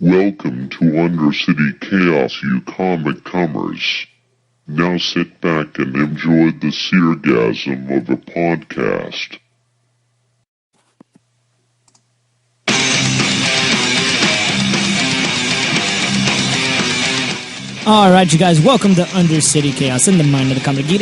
Welcome to Undercity Chaos, you comic comers. Now sit back and enjoy the seergasm of a podcast. Alright, you guys, welcome to Undercity Chaos in the mind of the comic geek.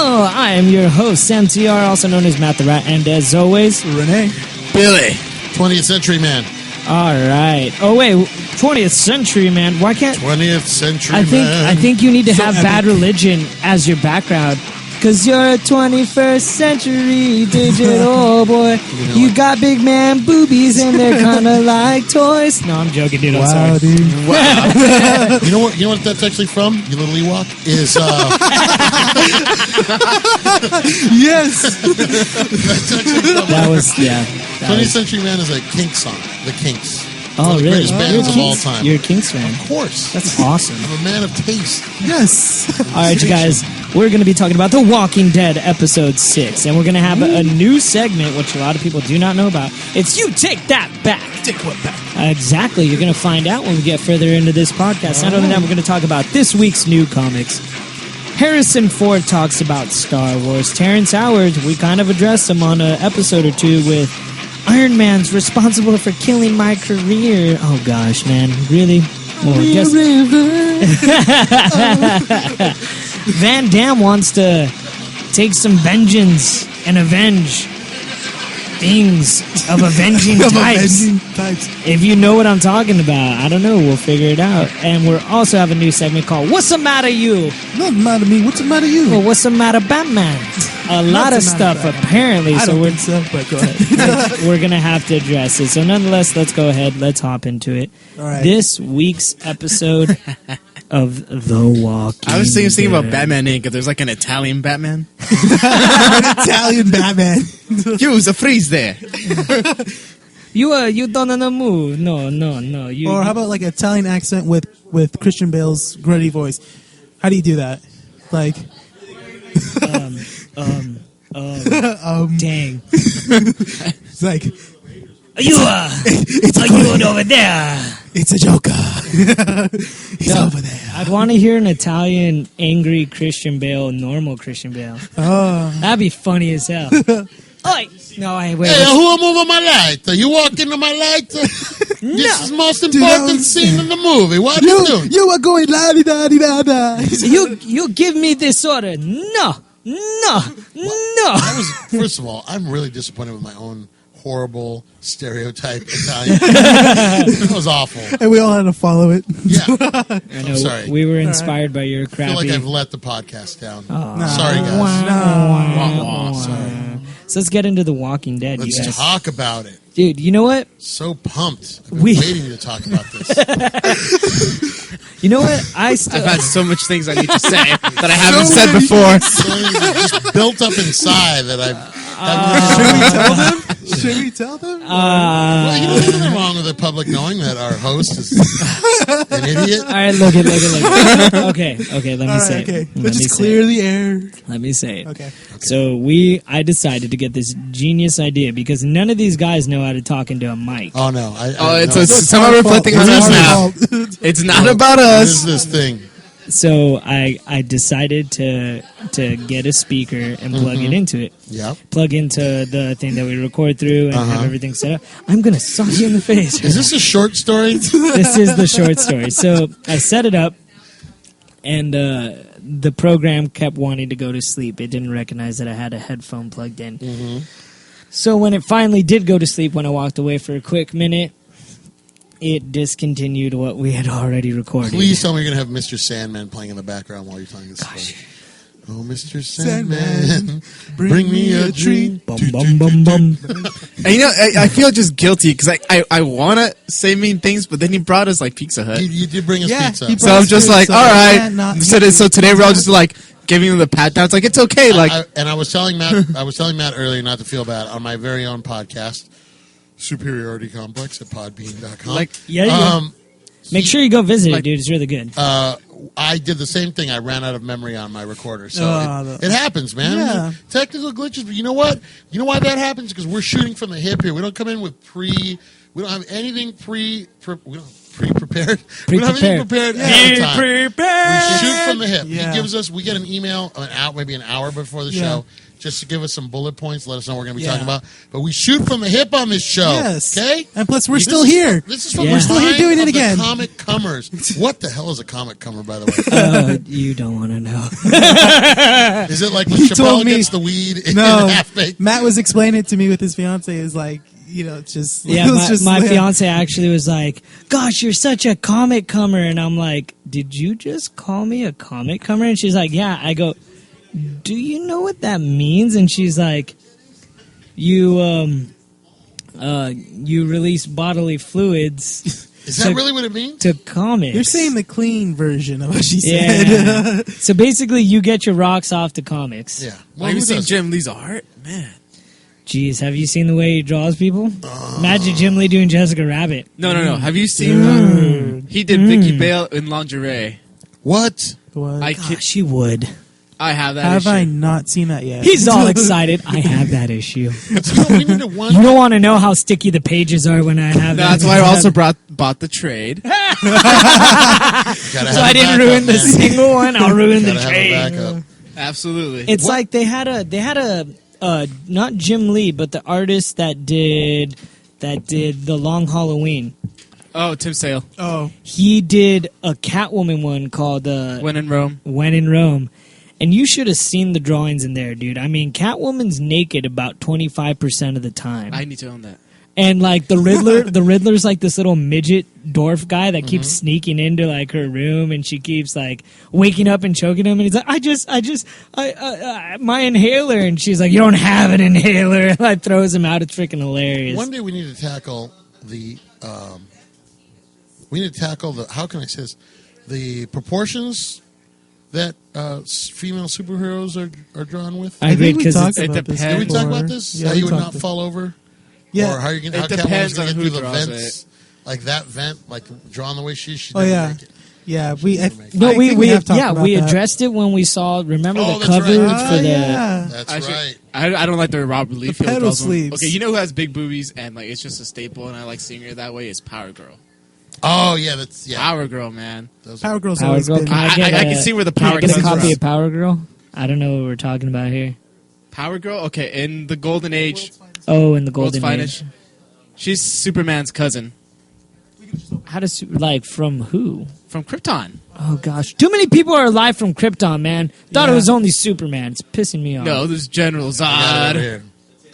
I am your host, Sam TR, also known as Matt the Rat, and as always, Renee. Billy. 20th Century Man. Alright. Oh, wait, 20th Century Man. Why can't... 20th Century Man. I think you need to have Bad Religion as your background. Because you're a 21st century digital boy. You got big man boobies and they're kind of like toys. No, I'm joking, dude. I'm sorry. Dude. Wow. You know what that's actually from? You little Ewok? Is, Yes! That's actually from... That was, yeah. 20th Century Man is a Kinks song. The Kinks. Oh, the really? Greatest bands of all time. You're a Kinks fan. Of course. That's awesome. I'm a man of taste. Yes! Alright, you guys, we're going to be talking about The Walking Dead Episode 6, and we're going to have a new segment, which a lot of people do not know about. It's You Take That Back. Take what back? Exactly. You're going to find out when we get further into this podcast. Not only that, we're going to talk about this week's new comics. Harrison Ford talks about Star Wars. Terrence Howard, we kind of addressed him on an episode or two with Iron Man's responsible for killing my career. Oh gosh, man. Really? Well, just... Van Damme wants to take some vengeance and avenge things of avenging types. If you know what I'm talking about, I don't know. We'll figure it out. And we'll also have a new segment called What's the Matter You? Nothing matter me. What's the matter you? Well, what's the matter Batman? A lot of stuff, apparently. I don't we're, think so, but go ahead. we're going to have to address it. So nonetheless, let's go ahead. Let's hop into it. All right. This week's episode of The Walking I was thinking about Dead. Batman Inc. There's like an Italian Batman. Italian Batman. Use a freeze there. You don't know move. No. You, Or how about like Italian accent with Christian Bale's gritty voice? How do you do that? Like... dang. It's like... You over there. It's a joker. He's over there. I'd want to hear an Italian angry Christian Bale, normal Christian Bale. Oh. That'd be funny as hell. Oi! No, wait. Hey, who am over my light? You walk into my light? This is the most important scene in the movie. What are you doing? You are going la-di-da-di-da-da. You give me this order. No. I was, first of all, I'm really disappointed with my own horrible stereotype Italian. That was awful. And we all had to follow it. Yeah. I know, I'm sorry. We were inspired by your I feel crappy... like I've let the podcast down. Oh. Sorry, guys. Wow. Sorry. So let's get into The Walking Dead, you Let's guys. talk about it. Dude, you know what? So pumped. I've been waiting to talk about this. You know what? I've had so much things I need to say that I haven't said before. Just built up inside that I've... Should we tell them? Well, you know, there's nothing wrong with the public knowing that our host is an idiot. All right, look it. Okay, let me say it. Let's just clear the air. Let me say it. Okay. So I decided to get this genius idea because none of these guys know how to talk into a mic. Oh, no. It's somehow reflecting on us now. It's not about us. What is this thing? So I decided to get a speaker and plug it into it. Yep. Plug into the thing that we record through and have everything set up. I'm going to sock you in the face. Is this a short story? This is the short story. So I set it up, and the program kept wanting to go to sleep. It didn't recognize that I had a headphone plugged in. Mm-hmm. So when it finally did go to sleep, when I walked away for a quick minute, it discontinued what we had already recorded. Please tell me you're going to have Mr. Sandman playing in the background while you're telling this story. Oh, Mr. Sandman, bring me a treat. Bum, bum, bum, bum. And you know, I feel just guilty because I want to say mean things, but then he brought us like Pizza Hut. You did bring us pizza. So I'm just like, all right. So today we're all just like giving him the pat down. It's like, it's okay. Like, I was telling Matt earlier not to feel bad on my very own podcast, Superiority Complex at podbean.com. Like, yeah. Make sure you go visit it, dude. It's really good. I did the same thing. I ran out of memory on my recorder, so Oh, it happens, man. Yeah. Technical glitches, but you know what? You know why that happens? Because we're shooting from the hip here. We don't come in with we don't have anything pre-prepared. We don't have anything prepared ahead of time. We shoot from the hip. Yeah. He gives us. We get an email maybe an hour before the show, just to give us some bullet points, let us know what we're going to be talking about. But we shoot from the hip on this show. Yes. Okay? And plus, we're still here. This is from We're still here doing it again. The comic comers. What the hell is a comic comer, by the way? You don't want to know. Is it like when He Chappelle told me- gets the weed in No, half-baked? Matt was explaining it to me with his fiance. Is like, it's just Yeah, it was just my like- fiance actually was like, "Gosh, you're such a comic comer," and I'm like, "Did you just call me a comic comer?" And she's like, "Yeah." I go, "Do you know what that means?" And she's like, "You release bodily fluids." Is that really what it means? To comics. You're saying the clean version of what she Yeah. said. So basically, you get your rocks off to comics. Yeah. Have you who seen doesn't? Jim Lee's art? Man. Jeez, have you seen the way he draws people? Imagine Jim Lee doing Jessica Rabbit. No. Have you seen he did Vicky Bale in lingerie? What? What? I Gosh, he would. I have that Have issue. I not seen that yet? He's all excited. I have that issue. We need to one. You don't want to know how sticky the pages are when I have that. That's why I also bought the trade. So I didn't ruin the single one. I'll ruin the trade. Backup. Absolutely. It's like they had a not Jim Lee, but the artist that did the Long Halloween. Oh, Tim Sale. Oh, He did a Catwoman one called When in Rome. When in Rome. And you should have seen the drawings in there, dude. I mean, Catwoman's naked about 25% of the time. I need to own that. And like the Riddler's like this little midget dwarf guy that keeps sneaking into like her room, and she keeps like waking up and choking him, and he's like, I my inhaler, and she's like, you don't have an inhaler, and like throws him out. It's freaking hilarious. One day we need to tackle the. How can I say this? The proportions that female superheroes are drawn with. I agree think we because talked it's about this. depends. Did we talk before. about this? Yeah, how we you would talked not about- fall over? Yeah. Or how you can? It How Catwoman's depends gonna on get who through the draws vents, like that vent, like drawn the way she's. Oh yeah, yeah. We never make it. no, I think we have talked about we that. addressed it when we saw. Remember Oh, the that's right. coverage That's for Oh, the. yeah. That's Actually, right. I don't like the Robert Lee The Field pedal dolls one. sleeves. Okay, you know who has big boobies and like it's just a staple, and I like seeing her that way. Is Power Girl. Oh yeah, that's Power Girl, man. Those Power Girl's Power always Girl. been. Can I get I a- can see where the Can I power get a comes copy from. of Power Girl? I don't know what we're talking about here. Power Girl. Okay, in the Golden Age, Oh, in the World's Golden Finest. Age. She's Superman's cousin How does like from who? from Krypton. Oh gosh, too many people are alive from Krypton, man. Thought it Yeah. was only Superman. It's pissing me off. No, there's General I got it over Zod. here.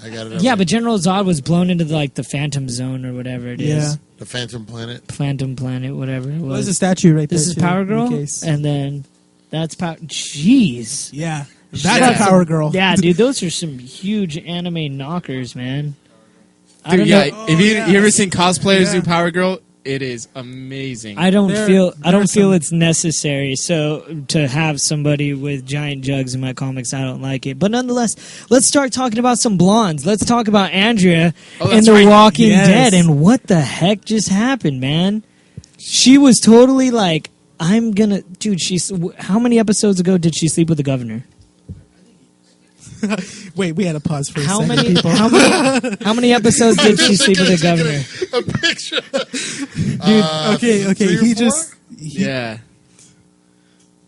I got it. Over Yeah, here. but General Zod was blown into the Phantom Zone or whatever it is. Yeah. The Phantom Planet. Phantom Planet, whatever it There's was. a statue right there. This is too, Power in Girl, case. and then that's Power. Jeez. Yeah, That's that's Power Girl. Yeah, dude, those are some huge anime knockers, man. I Dude, don't yeah, know. if you ever seen cosplayers Yeah. do Power Girl, it is amazing. I don't There- feel there are some- it's necessary. So to have somebody with giant jugs in my comics, I don't like it. But nonetheless, let's start talking about some blondes. Let's talk about Andrea Oh, in that's The right. Walking Yes. Dead, and what the heck just happened, man? She was totally like, I'm gonna, dude. How many episodes ago did she sleep with the governor? Wait, we had to pause for a How second, many? people. How many episodes did she sleep with the governor? A picture. Okay, Three or he four? just. Yeah.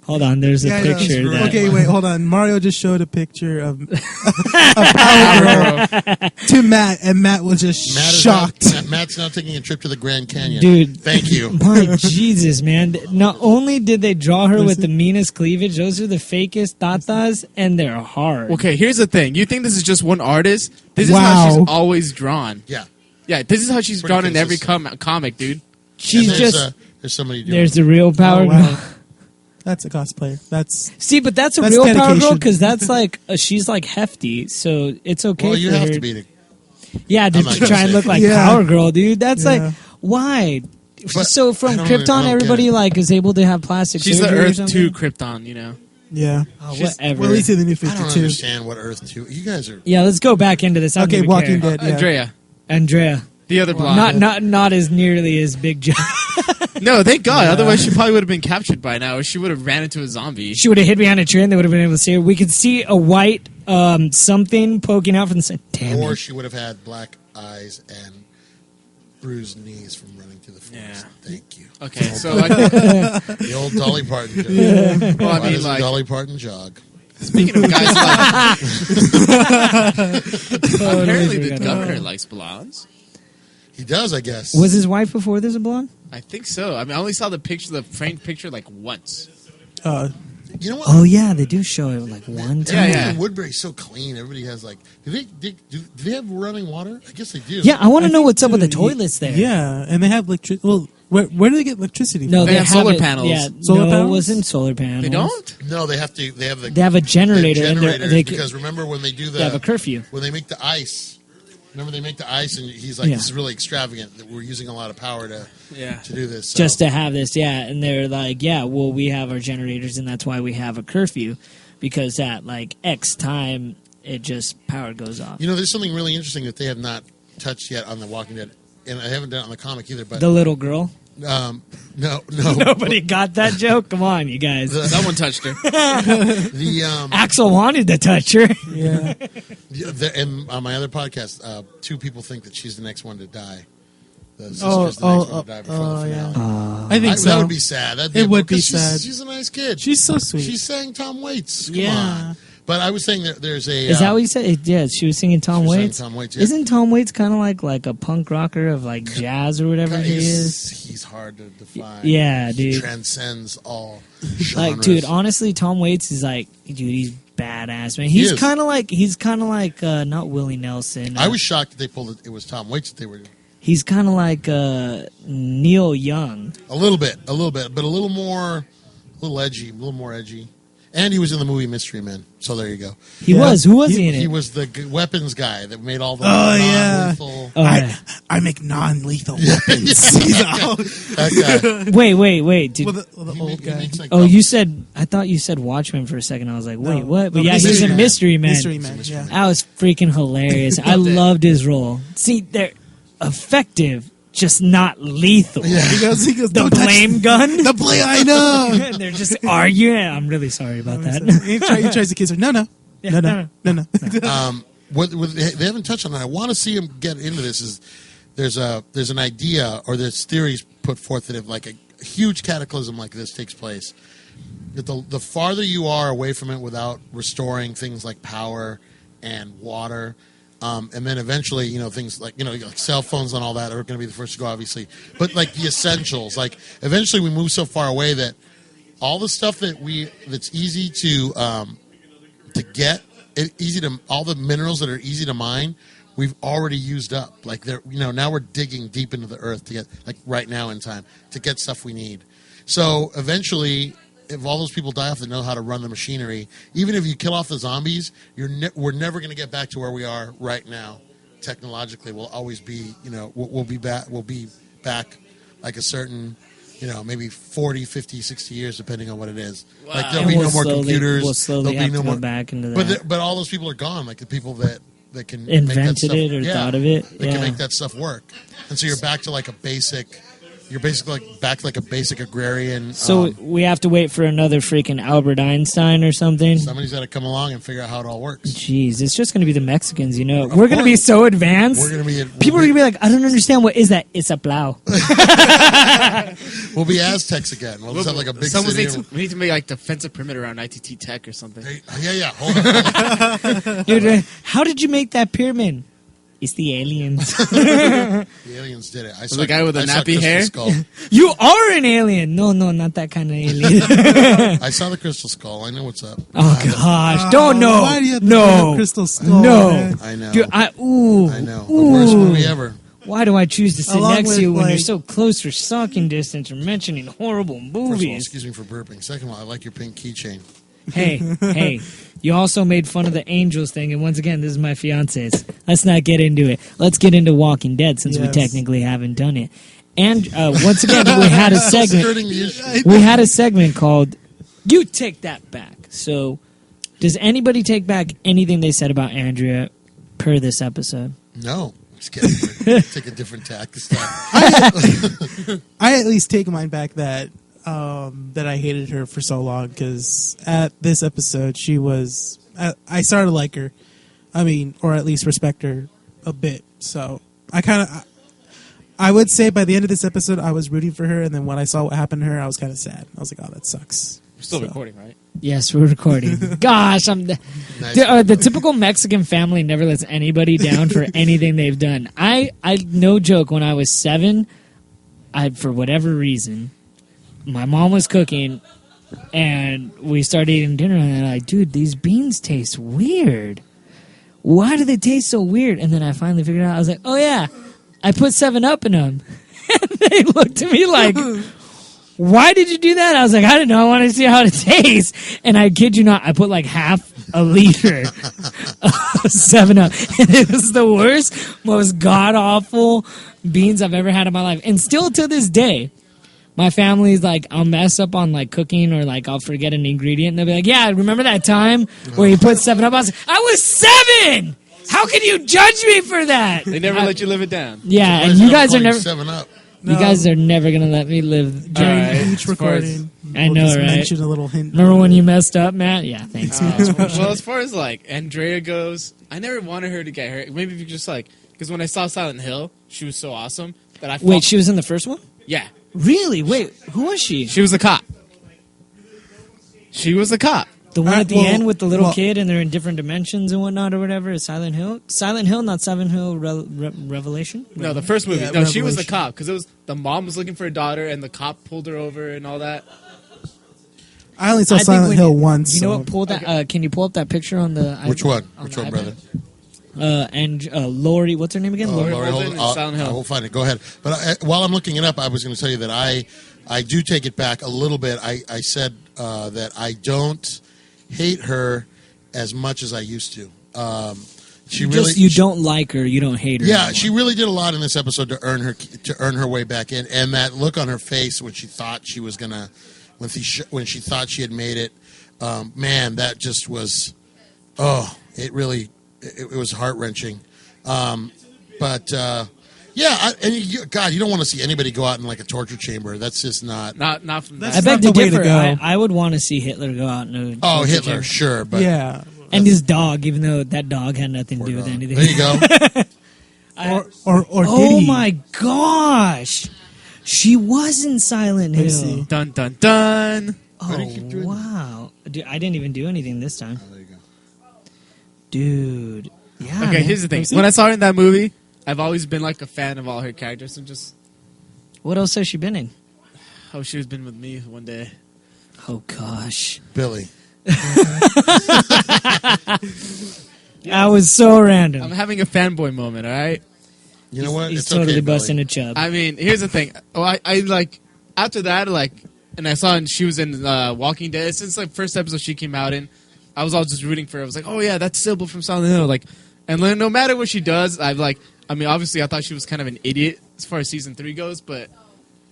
Hold on, there's a Yeah, I know. picture. That, Okay, wait, hold on. Mario just showed a picture of Power Girl to Matt, and Matt was just Matt is shocked. Now, Matt's now taking a trip to the Grand Canyon. Dude. Thank you. My Jesus, man. Not only did they draw her with the meanest cleavage, those are the fakest tatas, and they're hard. Okay, here's the thing. You think this is just one artist? This is Wow. how she's always drawn. Yeah. Yeah, this is how she's Pretty drawn in every consistent. comic, dude. She's And there's, just, there's somebody doing there's the real Power Oh, Girl. wow. That's a cosplayer. That's See, but that's a That's real Power Girl dedication. because that's like, she's like hefty, so it's okay Well, you for have her. to be the. Yeah, dude, I'm not to gonna try and say look it. like Yeah. Power Girl, dude. That's Yeah. like, why? But So I from don't Krypton, get everybody it. like is able to have plastic She's the surgery or Earth something? 2 Krypton, you know. yeah. Oh, She's- whatever. Well, at least in the new I don't 52. understand what Earth 2. You guys are. Yeah, let's go back into this. I don't Okay, even Walking care. Dead. Yeah. Andrea, Andrea. the other blonde. Not nearly as big job. No, thank God. Otherwise, she probably would have been captured by now, or she would have ran into a zombie. She would have hid behind a tree and they would have been able to see her. We could see a white something poking out from the side. Damn Or it. she would have had black eyes and bruised knees from running through the forest. Yeah. Thank you. Okay, so The old Dolly Parton joke. well, I Why mean, does like, Dolly Parton jog? speaking of guys, like, apparently the amazing. governor likes blondes. He does, I guess. Was his wife before this a blonde? I think so. I mean, I only saw the framed picture, like once. You know what? Oh, yeah, they do show it like one time. Yeah. Woodbury's so clean. Everybody has like. Do they have running water? I guess they do. Yeah, I want to know think what's up with the too, toilets there. Yeah, and they have electricity. Well, where do they get electricity No, from? They have solar it- panels. Yeah, Solar no, panels? it wasn't solar panels. They don't? No, they have to. They have the. They have a generator, and generators they because remember when they do they have a curfew. when they make the ice. Remember they make the ice, and he's like, Yeah. "This is really extravagant. That we're using a lot of power to do this." So. Just to have this, yeah. And they're like, yeah, well, we have our generators, and that's why we have a curfew, because at like X time, it just power goes off. There's something really interesting that they have not touched yet on The Walking Dead, and I haven't done it on the comic either. But The little girl. no, Nobody got that joke. Come on, you guys. Someone touched her. the Axel wanted to touch her. Yeah. and on my other podcast, two people think that she's the next one to die. The sister's Oh, the next one to die before the yeah. finale. I think so. That would be sad. It would be because sad. She's a nice kid. She's so sweet. She sang Tom Waits. Come Yeah. on. But I was saying that there's a. Is that what you said? Yeah, she was singing Tom She was singing Waits. Tom Waits, yeah. Isn't Tom Waits kind of like a punk rocker of like jazz or whatever he is? He's hard to define. Yeah, He dude. transcends all Like, genres. dude, honestly, Tom Waits is like, dude, he's badass, man. He He's is. kind of like not Willie Nelson. I was shocked that they pulled it. It was Tom Waits that they were. He's kind of like Neil Young. A little bit, but a little more edgy. And he was in the movie Mystery Men. So there you go. He Yeah. was. Who was he in it? He was the weapons guy that made all the yeah. non-lethal. Oh, yeah. I make non-lethal weapons. He's out. That guy. Wait. Dude. Well, the He old make- he guy. makes, like, Oh, you said. I thought you said Watchmen for a second. I was like, wait, No. what? But No, yeah, he was Mystery in Man. Mystery Man. Mystery Man. Yeah. That was freaking hilarious. I loved his role. See, they're effective, just not lethal. He goes. The "Don't touch blame gun. the blame. I know. And they're just arguing. I'm really sorry about that. he tries to kiss her. No. What they haven't touched on, and I want to see him get into this. Is there's an idea or there's theories put forth that if like a huge cataclysm like this takes place, that the farther you are away from it without restoring things like power and water, and then eventually things like like cell phones and all that are going to be the first to go, obviously. But like the essentials, like eventually we move so far away that all the stuff that's easy to get, all the minerals that are easy to mine, we've already used up. Like now we're digging deep into the earth to get, like right now in time, to get stuff we need. So eventually, if all those people die off that know how to run the machinery, even if you kill off the zombies, we're never going to get back to where we are right now. Technologically, we'll always be, we'll be back like a certain, maybe 40, 50, 60 years, depending on what it is. Wow. Like there'll And be we'll no more slowly- computers. we'll slowly there'll be have no to go more back into that. But all those people are gone. Like the people that can make that Invented stuff, it or thought of it. They Yeah. can make that stuff work. And so you're back to like a basic. You're basically back to like a basic agrarian. So we have to wait for another freaking Albert Einstein or something. Somebody's got to come along and figure out how it all works. Jeez, it's just going to be the Mexicans, We're going to be course. so advanced. We're gonna be. People are going to be like, I don't understand. What is that? It's a plow. We'll be Aztecs again. We'll just have like a big Someone city. we need to make like defensive perimeter around ITT Tech or something. Yeah. Hold on. Dude, how did you make that pyramid? It's the aliens. The aliens did it. I saw the guy with the I saw nappy Crystal hair? Skull. You are an alien. No, not that kind of alien. I saw the Crystal Skull. I know what's up. Oh gosh, don't know. Why do you have to bring up No, Crystal Skull? no. man? I know. Dude, I know. The worst movie ever. Why do I choose to sit Along next to you with, when you're like- so close for sucking distance or mentioning horrible First of all, movies? excuse me for burping. Second of all, I like your pink keychain. Hey, you also made fun of the Angels thing, and once again, this is my fiance's. Let's not get into it. Let's get into Walking Dead, since we Yes. technically haven't done it. And once again, we had a segment. Skirting the issue. We had a segment called "You Take That Back." So, does anybody take back anything they said about Andrea per this episode? No, Just kidding. Take a different tack this time. I at least take mine back that I hated her for so long because at this episode she was I started to like her. I mean, or at least respect her a bit. So I would say by the end of this episode I was rooting for her, and then when I saw what happened to her, I was kind of sad. I was like, oh, that sucks. We're still recording, right? Yes, we're recording. Gosh, the typical Mexican family never lets anybody down for anything they've done. I no joke, when I was 7, for whatever reason, my mom was cooking, and we started eating dinner, and I'm like, dude, these beans taste weird. Why do they taste so weird? And then I finally figured out, I was like, oh yeah, I put 7-Up in them. And they looked at me like, why did you do that? I was like, I don't know. I want to see how it tastes. And I kid you not, I put like half a liter of 7-Up. And it was the worst, most god-awful beans I've ever had in my life. And still to this day, my family's like, I'll mess up on like cooking or like I'll forget an ingredient. And they'll be like, yeah, remember that time where you put 7-Up? I was like, I was 7! How can you judge me for that? They never let you live it down. Yeah, and you guys are never... 7-Up. You guys are never going to let me live During each recording. I know, right? Mention a little hint. Remember when you messed up, Matt? Yeah, thanks. Well, as far as like Andrea goes, I never wanted her to get hurt. Maybe if you just like, because when I saw Silent Hill, she was so awesome that I Wait, she was in the first one? Yeah. Really? Wait, who was she? She was a cop. She was a cop. The one at the end with the little kid and they're in different dimensions and whatnot or whatever is Silent Hill? Silent Hill, not Silent Hill Revelation? No, the first movie. Yeah, no, she was the Revelation. cop because it was the mom was looking for a daughter and the cop pulled her over and all that. I only saw I think Silent when Hill once. You know so- what? Pull that. Can you pull up that picture on the? Which one? on Which the one, iPad? brother? And Lori, what's her name again? Lori Holden Holden. and Silent Hill. I will find it. Go ahead. But while I'm looking it up, I was going to tell you that I do take it back a little bit. I said that I don't hate her as much as I used to. You don't like her. You don't hate her. Yeah, anymore. she really did a lot in this episode to earn her way back in, and that look on her face when she thought she was gonna, when she thought she had made it, man, that just was, it was heart wrenching, yeah, God, you don't want to see anybody go out in like a torture chamber. That's just not From that. I beg to the way to differ. go. I would want to see Hitler go out and Hitler, sure, but Yeah. and his dog, even though that dog had nothing to do with anything. there you go. Or did Oh he? my gosh, she was in Silent Let me Hill. see. Dun dun dun. Oh wow, dude, I didn't even do anything this time, There you go. dude. Yeah. Okay, man. here's the thing. When I saw her in that movie, I've always been like a fan of all her characters and just What else has she been in? she was been with me one day. Oh gosh, Billy. that was so random. I'm having a fanboy moment, all right? You know what? He's It's totally okay, busting Billy. a chub. I mean, here's the thing. I like after that, like, and I saw she was in Walking Dead. Since like first episode she came out in, I was all just rooting for her. I was like, oh yeah, that's Sybil from Silent Hill. Like, and no matter what she does, obviously I thought she was kind of an idiot as far as season 3 goes, but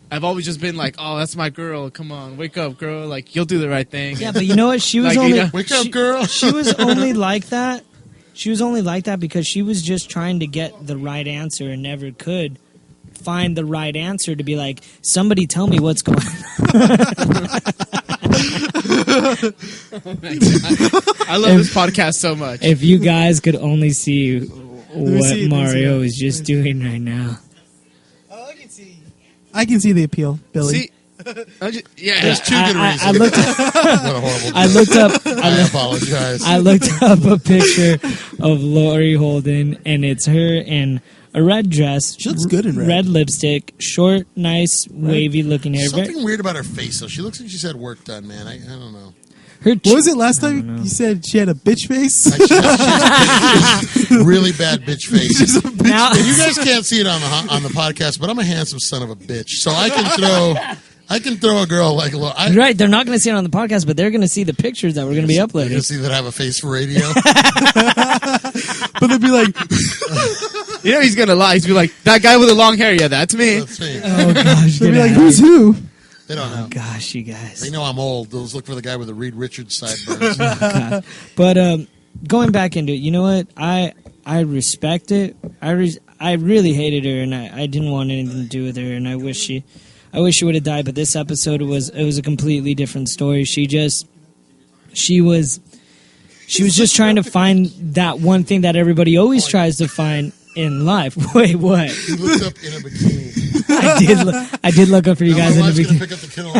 I've always just been like, oh, that's my girl. Come on, wake up, girl. Like, you'll do the right thing. Yeah, but you know what? She was Like, only you know- Wake up, girl. She was only like that. She was only like that because she was just trying to get the right answer and never could find the right answer to be like, somebody tell me what's going on. I love this podcast so much. If you guys could only see what see it, Mario let me is see it. just doing right now. Oh, I can see the appeal, Billy. See, yeah, There's two good reasons. I looked up. What a horrible I joke. looked up. I apologize. I looked up a picture of Lori Holden, and it's her in a red dress. She looks good in red. Red lipstick, short, nice, wavy-looking hair. Something weird about her face, though. She looks like she's had work done, man. I don't know. Her What was it last time you said she had a bitch face? Really bad bitch face. Now, You guys can't see it on the podcast, but I'm a handsome son of a bitch, so I can throw a girl like a little. right, they're not going to see it on the podcast, but they're going to see the pictures that we're going to be You uploading. can see that I have a face for radio. But they'd be like, you know he's gonna lie. He's be like, that guy with the long hair. Yeah, that's me. That's me. Oh, gosh. they'd get be like, out. who's who? They don't know. Gosh, you guys. They know I'm old. They'll look for the guy with the Reed Richards sideburns. But going back into it, you know what? I respect it. I I really hated her, and I didn't want anything to do with her, and I wish she would have died. But this episode was a completely different story. She was just trying to find that one thing that everybody always tries to find in life. Wait, what? You looked up in a bikini. I did look up for you guys in a bikini. Pick up the kennel.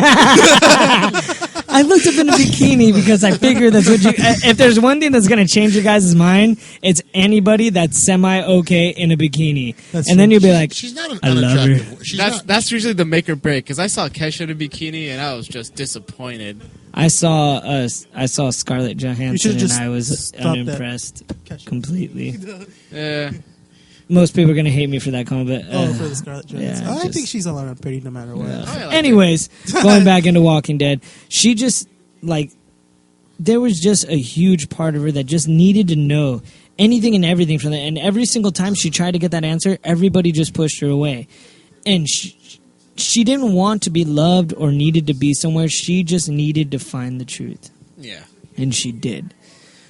I looked up in a bikini because I figured that's what you. If there's one thing that's going to change your guys' mind, it's anybody that's semi-okay in a bikini. And then you'll be like, she's not an I love her. unattractive. That's usually the make or break. Because I saw Kesha in a bikini and I was just disappointed. I saw Scarlett Johansson and I was unimpressed completely. Yeah. Most people are going to hate me for that comment, but for the Scarlett Johansson. yeah, I think she's all around pretty no matter what. Anyways, going back into Walking Dead, she just, like, there was just a huge part of her that just needed to know anything and everything from that. And every single time she tried to get that answer, everybody just pushed her away. And she didn't want to be loved or needed to be somewhere. She just needed to find the truth. Yeah. And she did.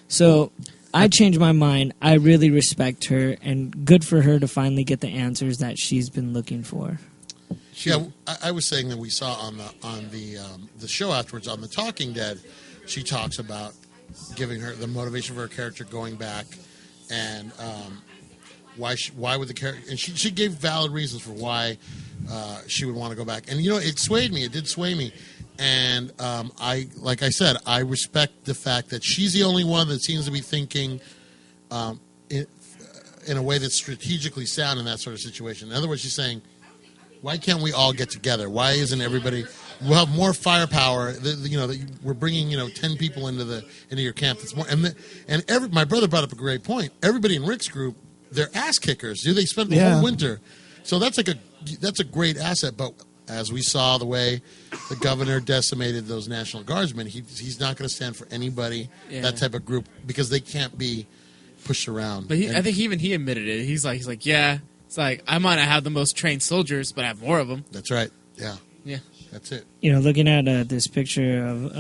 So I changed my mind. I really respect her, and good for her to finally get the answers that she's been looking for. Yeah, I was saying that we saw on the show afterwards on The Talking Dead, she talks about giving her the motivation for her character going back, and why would the character, and she gave valid reasons for why she would want to go back, and it swayed me. It did sway me. And like I said, I respect the fact that she's the only one that seems to be thinking in a way that's strategically sound in that sort of situation. In other words, she's saying, why can't we all get together? Why isn't everybody? We'll have more firepower. We're bringing 10 people into your camp. That's more. My brother brought up a great point. Everybody in Rick's group, they're ass kickers. They spent the whole winter, so that's a great asset. But as we saw the way the governor decimated those National Guardsmen, he's not going to stand for anybody, that type of group, because they can't be pushed around. But I think even he admitted it. He's like, yeah, it's like, I might not have the most trained soldiers, but I have more of them. That's right. Yeah. Yeah. That's it. Looking at this picture of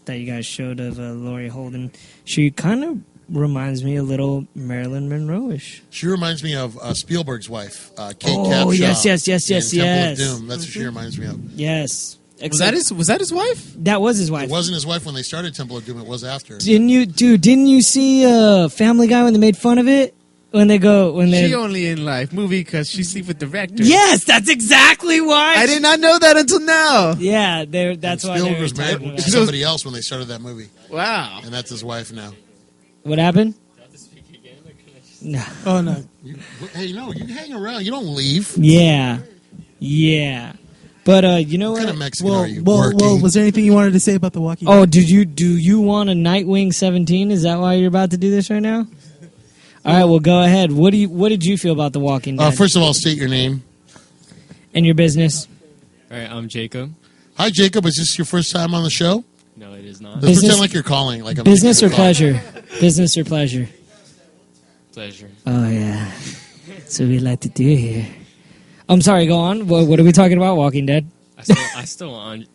that you guys showed of Laurie Holden, she kind of reminds me a little Marilyn Monroe-ish. She reminds me of Spielberg's wife, Kate Capshaw. Yes. Temple of Doom. That's what she reminds me of. Yes. Was that his wife? That was his wife. It wasn't his wife when they started Temple of Doom. It was after. Didn't you see Family Guy when they made fun of it? She only in life movie because she sleep with director. Yes, that's exactly why. I did not know that until now. Yeah, that's why. Spielberg was married to somebody else when they started that movie. Wow. And that's his wife now. What happened? No. Oh, no. You hang around. You don't leave. Yeah. But you know What what? kind of Mexican are you? Well, Working? was there anything you wanted to say about The Walking Dead? Oh, do you want a Nightwing 17? Is that why you're about to do this right now? All right, well, go ahead. What did you feel about The Walking Dead? First of all, state your name and your business. All right, I'm Jacob. Hi, Jacob. Is this your first time on the show? No, it is not. Let's pretend like you're calling. Like I'm business or pleasure? Business or pleasure? Pleasure. Oh, yeah. That's what we like to do here. I'm sorry, go on. What are we talking about, Walking Dead? I still want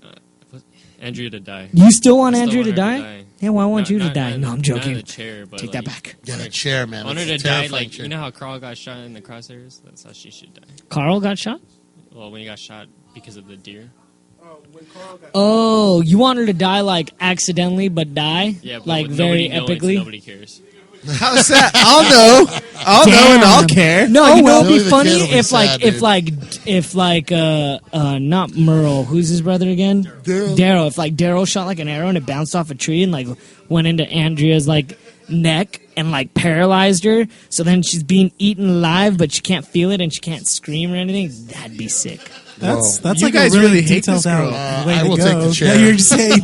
Andrea to die. You still want I still Andrea want to her die? Yeah, well, I want you to die. No, I'm Not joking. in a chair, but Take that back. Get a chair, man. I want her It's to a die terrifying chair. you know how Carl got shot in the crosshairs? That's how she should die. Carl got shot? Well, when he got shot because of the deer. Oh, you want her to die like accidentally, but die? Yeah, but like with very nobody knowing, so epically. nobody cares. How's that? I'll know and I'll care. No, you know well. it'd be funny Really, the kid if not Merle, who's his brother again? Daryl. If like Daryl shot like an arrow and it bounced off a tree and like went into Andrea's like neck and like paralyzed her, so then she's being eaten alive, but she can't feel it and she can't scream or anything. That'd be sick. That's You like guys a really really hate this detailed girl. out way I to will go. take the chair. That you're just saying.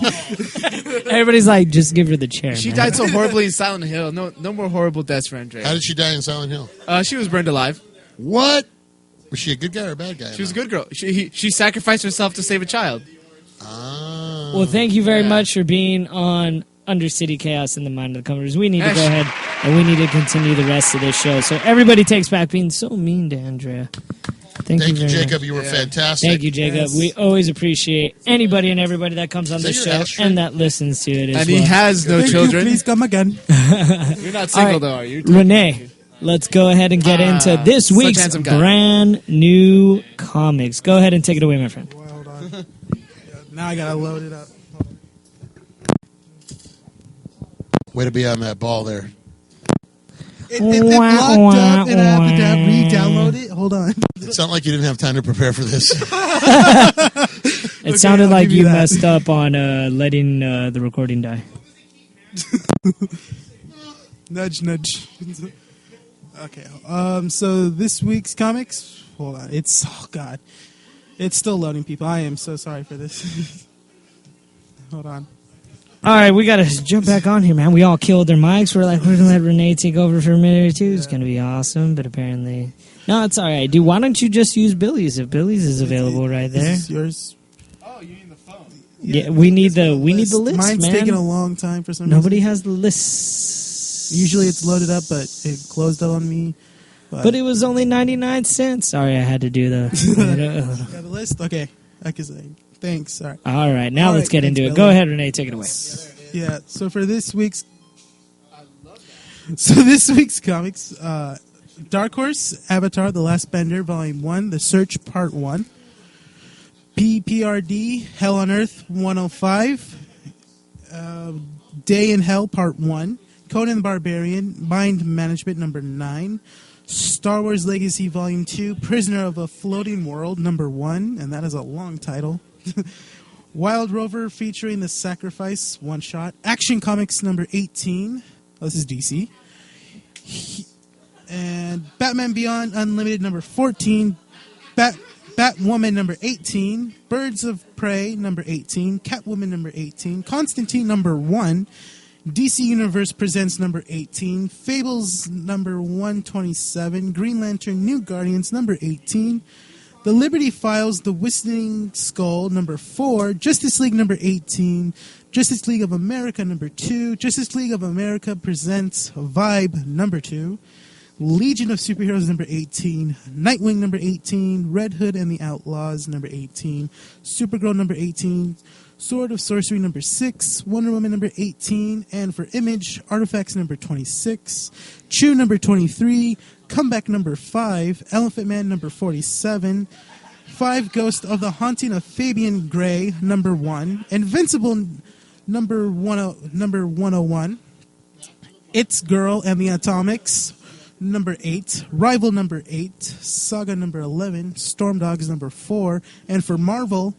Everybody's like, just give her the chair. She man. died so horribly in Silent Hill. No more horrible deaths for Andrea. How did she die in Silent Hill? She was burned alive. What? Was she a good guy or a bad guy? She was a good girl. She sacrificed herself to save a child. Ah. Well, thank you very much for being on Undercity Chaos in the Mind of the Comforters. We need to go ahead and we need to continue the rest of this show. So everybody takes back being so mean to Andrea. Thank you, very Jacob. much. You were fantastic. Thank you, Jacob. Yes. We always appreciate anybody and everybody that comes on Is this that your show ashtray? and that listens to it as And well. he has no Thank children. you, please come again. You're not single, All right. though, are you? Renee, let's go ahead and get into this week's handsome guy. brand new comics. Go ahead and take it away, my friend. Well, hold on. Now I gotta load it up. Way to be on that ball there. It locked up and I have to re-download it. Hold on. It sounded like you didn't have time to prepare for this. It sounded like you messed up on letting the recording die. Nudge, nudge. Okay. So this week's comics. Hold on. It's still loading, people. I am so sorry for this. Hold on. All right, we got to jump back on here, man. We all killed their mics. We're like, we're going to let Renee take over for a minute or two. It's going to be awesome, but apparently... No, it's all right. Dude, why don't you just use Billy's if Billy's is available right there? Is this yours? Oh, you need the phone. Yeah, we need the list, Mine's man. taking a long time for some Nobody reason. has the list. Usually it's loaded up, but it closed up on me. But it was only 99 cents. Sorry, I had to do Got the list? Okay. I can say. Thanks. All right. All right, now All let's right, get thanks, into it. Billy. Go ahead, Renee, take it away. Yeah, so for this week's... So this week's comics, Dark Horse, Avatar, The Last Bender, Volume 1, The Search, Part 1, PPRD, Hell on Earth, 105, Day in Hell, Part 1, Conan the Barbarian, Mind Management, number 9, Star Wars Legacy, Volume 2, Prisoner of a Floating World, number 1, and that is a long title. Wild Rover featuring The Sacrifice, one shot. Action Comics number 18. Oh, this is DC. And Batman Beyond Unlimited number 14. Batwoman number 18. Birds of Prey number 18. Catwoman number 18. Constantine number 1. DC Universe Presents number 18. Fables number 127. Green Lantern New Guardians number 18. The Liberty Files, The Whistling Skull, number 4, Justice League, number 18, Justice League of America, number 2, Justice League of America Presents Vibe, number 2, Legion of Superheroes, number 18, Nightwing, number 18, Red Hood and the Outlaws, number 18, Supergirl, number 18, Sword of Sorcery, number 6, Wonder Woman, number 18, and for Image, Artifacts, number 26, Chew, number 23, Comeback, number 5, Elephant Man, number 47, 5 Ghost of the Haunting of Fabian Gray, number 1, Invincible, number 101, It's Girl and the Atomics, number 8, Rival, number 8, Saga, number 11, Storm Dogs, number 4, and for Marvel,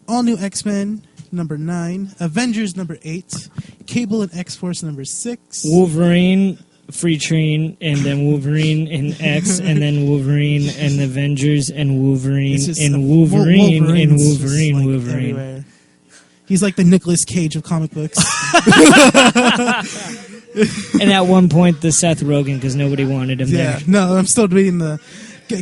All New X-Men, number 9, Avengers, number 8, Cable and X-Force, number 6, Wolverine, Free Train, and then Wolverine and X, and then Wolverine and Avengers, and Wolverine and Wolverine and Wolverine, like Wolverine. Everywhere. He's like the Nicolas Cage of comic books. And at one point, the Seth Rogen, because nobody wanted him Yeah, there. no, I'm still reading the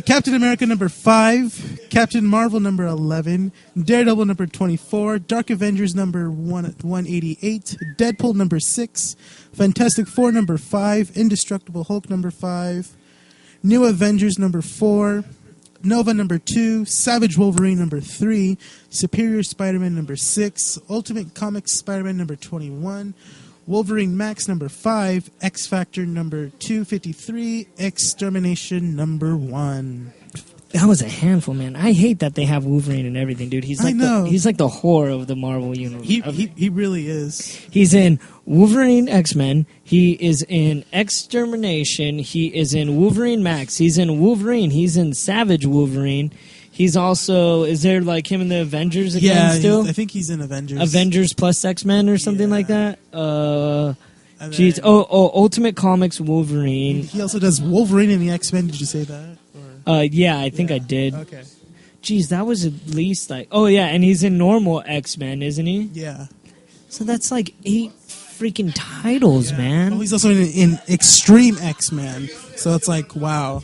Captain America number 5, Captain Marvel number 11, Daredevil number 24, Dark Avengers number 188, Deadpool number 6, Fantastic Four number 5, Indestructible Hulk number 5, New Avengers number 4, Nova number 2, Savage Wolverine number 3, Superior Spider-Man number 6, Ultimate Comics Spider-Man number 21, Wolverine Max number 5, X Factor number 253, Extermination number 1. That was a handful, man. I hate that they have Wolverine and everything, dude. He's like he's like the whore of the Marvel universe. He really is. He's in Wolverine X-Men. He is in Extermination. He is in Wolverine Max. He's in Wolverine. He's in Savage Wolverine. He's also, is there like him in the Avengers again still? I think he's in Avengers. Avengers plus X-Men or something like that? Jeez. Then- Ultimate Comics Wolverine. He also does Wolverine in the X-Men. Did you say that? Or? Yeah, I think I did. Okay. Jeez, that was at least like, oh yeah, and he's in normal X-Men, isn't he? Yeah. So that's like 8 freaking titles, man. Oh, he's also in Extreme X-Men. So it's like, wow.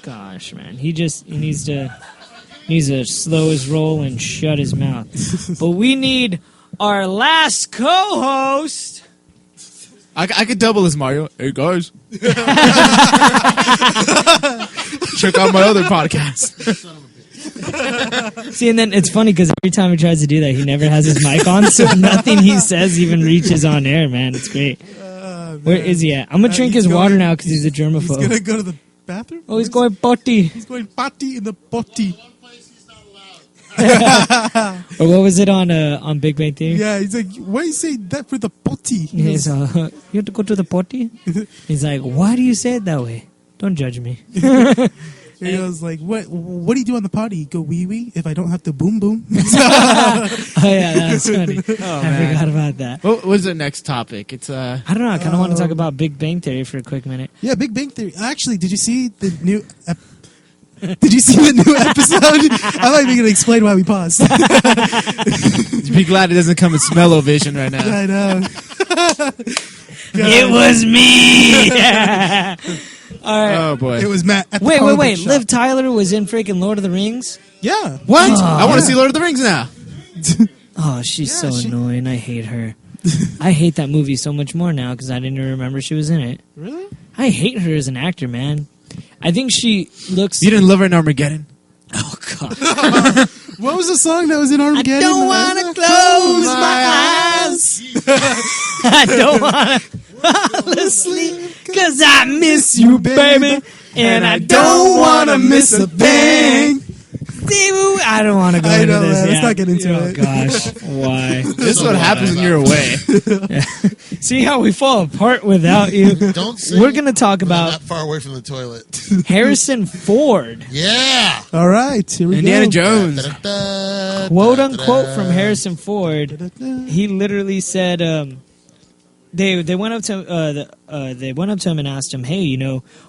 Gosh, man, he needs to slow his roll and shut his mouth. But we need our last co-host. I could double as Mario. Hey guys, check out my other podcast. See, and then it's funny because every time he tries to do that, he never has his mic on, so nothing he says even reaches on air. Man, it's great. Where is he at? I'm gonna drink his water now because he's a germaphobe. He's gonna go to the bathroom. Oh, he's going potty. He's going potty in the potty. One place he's not allowed. Or what was it on Big Bang Theory? Yeah, he's like, why you say that for the potty? He's you have to go to the potty. He's like, why do you say it that way? Don't judge me. He goes like, what do you do on the potty? You go wee wee if I don't have to boom boom. Oh yeah, that's funny. I forgot about that. What was the next topic? It's I don't know. I kind of want to talk about Big Bang Theory for a quick minute. Yeah, Big Bang Theory. Actually, did you see the new? Did you see the new episode? I'm not even gonna explain why we paused. be glad it doesn't come with smell-o-vision right now. I know. It was me. All right. Oh boy. It was Matt. At the Wait. comic book shop. Liv Tyler was in freaking Lord of the Rings. Yeah. What? I want to see Lord of the Rings now. Oh, she's Yeah, so annoying. I hate her. I hate that movie so much more now because I didn't even remember she was in it. Really? I hate her as an actor, man. I think she looks. You didn't love her in Armageddon? Oh God. What was the song that was in Armageddon? I don't want to close my eyes. I don't want to fall asleep because I miss you, baby. And I don't want to miss a thing. I don't want to go into know, this. man. Let's not get into Oh it. gosh. Why? This is what happens when you're away. See how we fall apart without you? Don't sing. We're going to talk Not about that far away from the toilet. Harrison Ford. Yeah. All right, here we Indiana go. Jones. Quote unquote from Harrison Ford. He literally said they went up to they went up to him and asked him, "Hey,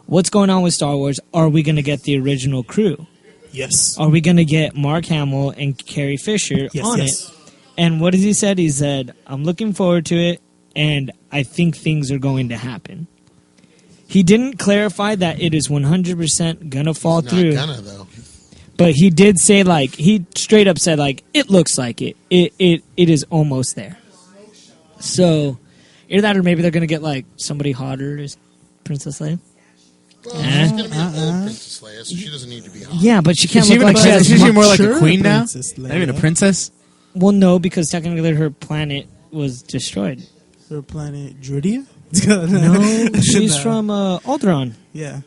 what's going on with Star Wars? Are we going to get the original crew? Yes. Are we going to get Mark Hamill and Carrie Fisher on it?" And what has he said? He said, "I'm looking forward to it, and I think things are going to happen." He didn't clarify that it is 100% gonna fall through. Not gonna though. But he did say, he straight up said, it looks like it. It is almost there. So, either that or maybe they're going to get, somebody hotter as Princess Leia. Well, she's gonna be an old Princess Leia, so she doesn't need to be hot. Yeah, but she can't Is she look even like she has... she's more like a Mature queen now? Princess Not even a Leia. princess? Well, no, because technically her planet was destroyed. Her planet Drudia? No, she's from Alderaan. Yeah.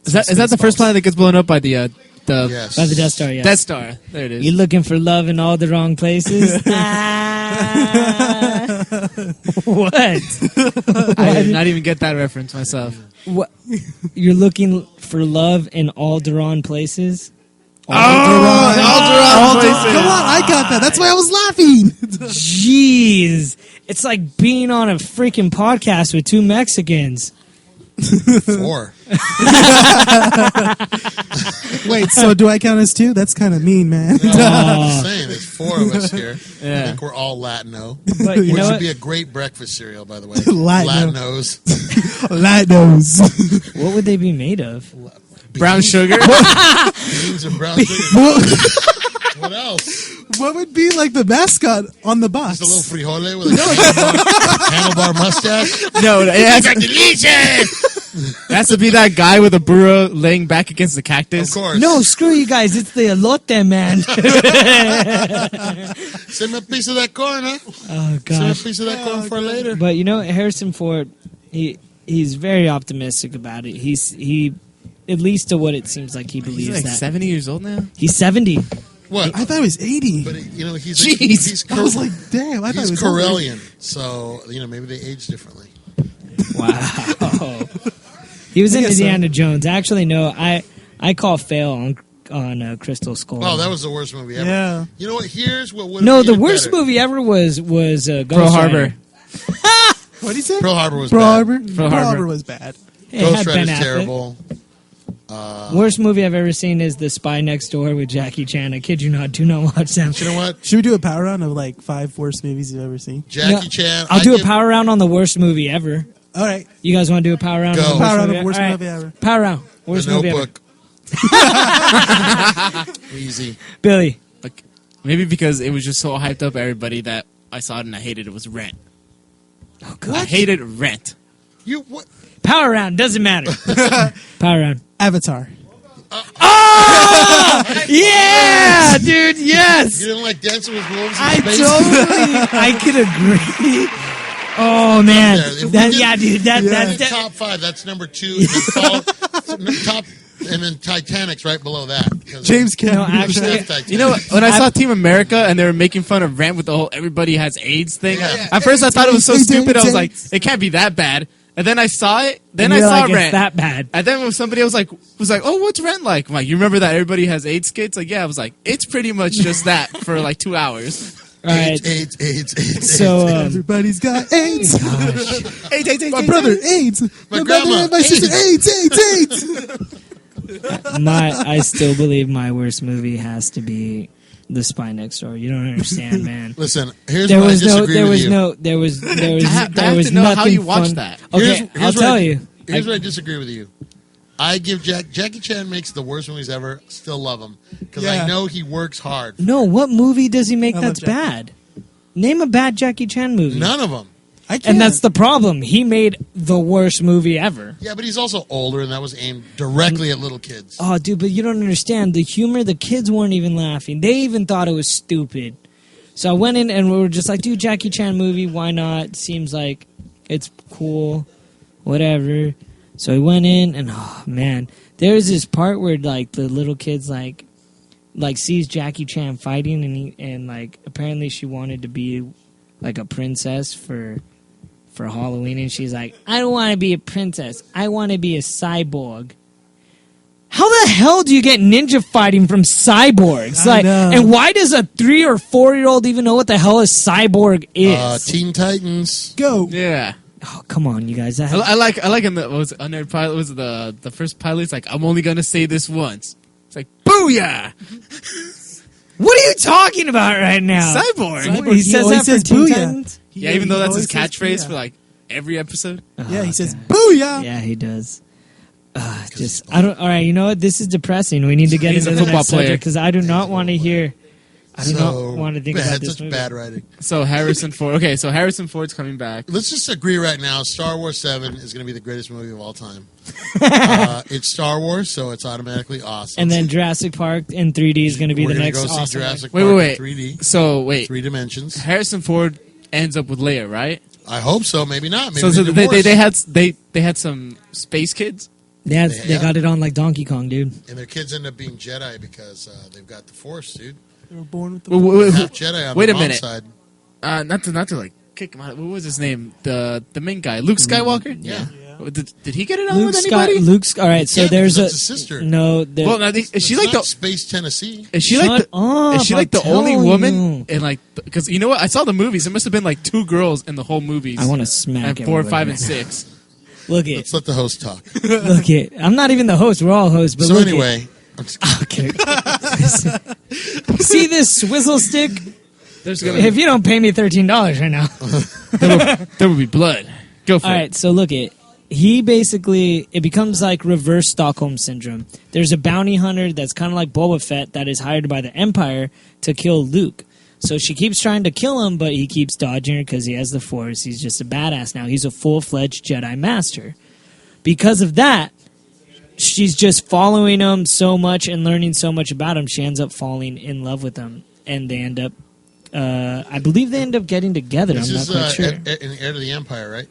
Is that the first planet that gets blown up by the Yes. By the Death Star, yeah. Death Star? There it is. You're looking for love in all the wrong places? What? I did not even get that reference myself. What? You're looking for love in Alderaan places? Come on, I got that. That's why I was laughing. Jeez. It's like being on a freaking podcast with two Mexicans. 4. Wait, so do I count as two? That's kind of mean, man. I'm just saying, there's 4 of us here. Yeah. I think we're all Latino. But you Which know would what? be a great breakfast cereal, by the way. Latino. Latinos. Latinos. What would they be made of? Brown sugar? Beans and brown sugar. What else? What would be like the mascot on the box? Just a little frijole with a handlebar mustache. No, it has to be that guy with a burro laying back against the cactus. Of course. No, screw you guys. It's the elote, man. Send me a piece of that corn, huh? Oh, Send me a gosh. piece of that corn for later. But Harrison Ford, he's very optimistic about it. He at least to what it seems like he believes He's like that 70 years old now? he's 70. What? I thought it was 80. But he's Jeez. he's I was like, damn. I thought it he's was older. Corellian, so maybe they age differently. Wow. He was in I guess so. Indiana Jones. Actually, no, I call fail on Crystal Skull. Oh, that was the worst movie ever. Yeah. You know what? Here's what would No, the worst movie ever was Ghost Pearl Harbor. Rider. What did he say? Pearl Harbor was Pearl bad. Harbor? Pearl Harbor. was bad. It Ghost had Ben Rider's Affleck. terrible. Worst movie I've ever seen is The Spy Next Door with Jackie Chan. I kid you not. Do not watch them. You know what? Should we do a power round of 5 worst movies you've ever seen? Jackie Chan. I'll do a power round on the worst movie ever. All right. You guys want to do a power round? Go. On the Power round movie? of worst All right. movie ever. Power round. Worst The movie ever. Notebook. Easy. Billy. Like, maybe because it was just so hyped up everybody that I saw it and I hated it was Rent. Oh, I hated Rent. You what? Power round. Doesn't matter. Power round. Avatar. Yeah, dude. Yes. You didn't like Dancing with Wolves in I Space? totally. I could agree. Oh man, If we that, did- yeah, dude, if we that's did top 5. That's number 2. And then top, and then Titanic's right below that. 'Cause James Cameron. No, actually, Titanic. You know what? When I saw Team America and they were making fun of Rant with the whole "everybody has AIDS" thing, Yeah. at first I thought it was so AIDS, stupid. I was like, AIDS. "It can't be that bad." And then I saw it. Then and I you're saw like, it's Rant. that bad. And then when somebody was like, "Oh, what's Rent like?" I'm like, "You remember that everybody has AIDS skits?" Like, yeah, I was like, "It's pretty much just that for like 2 hours." All right, AIDS. so Everybody's got AIDS. AIDS, My brother, AIDS. My brother grandma, and my sister, AIDS. I still believe my worst movie has to be The Spy Next Door. You don't understand, man. Listen, here's There what I was disagree there with was you. no, there was I have nothing to know how you watch fun. that. Okay, I'll what tell I- you. Here's what I disagree with you. I give Jackie Chan makes the worst movies ever. Still love him because Yeah. I know he works hard. No, what movie does he make I that's love Jackie. bad? Name a bad Jackie Chan movie. None of them. I can't. And that's the problem. He made the worst movie ever. Yeah, but he's also older, and that was aimed directly at little kids. Oh, dude, but you don't understand. The humor, the kids weren't even laughing. They even thought it was stupid. So I went in and we were just like, dude, Jackie Chan movie, why not? Seems like it's cool, whatever. So I went in and, oh, man. There's this part where, like, the little kid's, like sees Jackie Chan fighting and like, apparently she wanted to be, like, a princess for Halloween, and she's like, I don't want to be a princess. I want to be a cyborg. How the hell do you get ninja fighting from cyborgs? I know. And why does a 3 or 4-year-old even know what the hell a cyborg is? Teen Titans. Go. Yeah, Oh, come on, you guys. I like in the what was it, Undead Pilot was the first pilot. It's like, I'm only gonna say this once. It's like, booyah, What are you talking about right now? cyborg. Cyborg. He says always that for says Teen booyah. Titans? Yeah, even though that's his always says catchphrase booyah. for like every episode. Yeah, he says God. booyah. Yeah, he does. I don't. All right, you know what? This is depressing. We need to get He's into a the football next subject player. because I do not want to hear. I do not want to think bad, about this such movie. bad writing. So Harrison Ford. Okay, so Harrison Ford's coming back. Let's just agree right now. Star Wars 7 is going to be the greatest movie of all time. It's Star Wars, so it's automatically awesome. And then Jurassic Park in 3D is going to be we're the gonna next go see awesome. Jurassic Wait, Park wait, in 3D, So wait, 3 dimensions. Harrison Ford ends up with Leia, right? I hope so. Maybe not. Maybe So they they had some space kids. Yeah, they got it on like Donkey Kong, dude. and their kids end up being Jedi because they've got the Force, dude. They were born with the. Half Jedi on Wait the a mom's minute. side. Not to like kick him out. What was his name? The main guy, Luke Skywalker. Yeah. Did he get it on with anybody? All right, so Yeah, there's because a that's his sister. No, there, Well, now, is she It's like not the Space Tennessee? is she Shut like up, is she like I'm the only telling woman you. in like because you know what I saw the movies. There must have been like 2 girls in the whole movies. I want to smack and 4, everybody 5, right and 6. now. Look it, Let's let the host talk. look it. I'm not even the host. We're all hosts. But So look anyway, I'm just kidding. it. Okay. See this swizzle stick? There's gonna If you don't pay me $13 right now. there will be blood. Go for All it. right, so look it. He basically it becomes like reverse Stockholm syndrome. There's a bounty hunter that's kind of like Boba Fett that is hired by the Empire to kill Luke. So she keeps trying to kill him, but he keeps dodging her because he has the Force. He's just a badass now. He's a full-fledged Jedi Master. Because of that, she's just following him so much and learning so much about him. She ends up falling in love with him, and they end up. I believe they end up getting together. This I'm not is quite sure. in Heir to the Empire, right?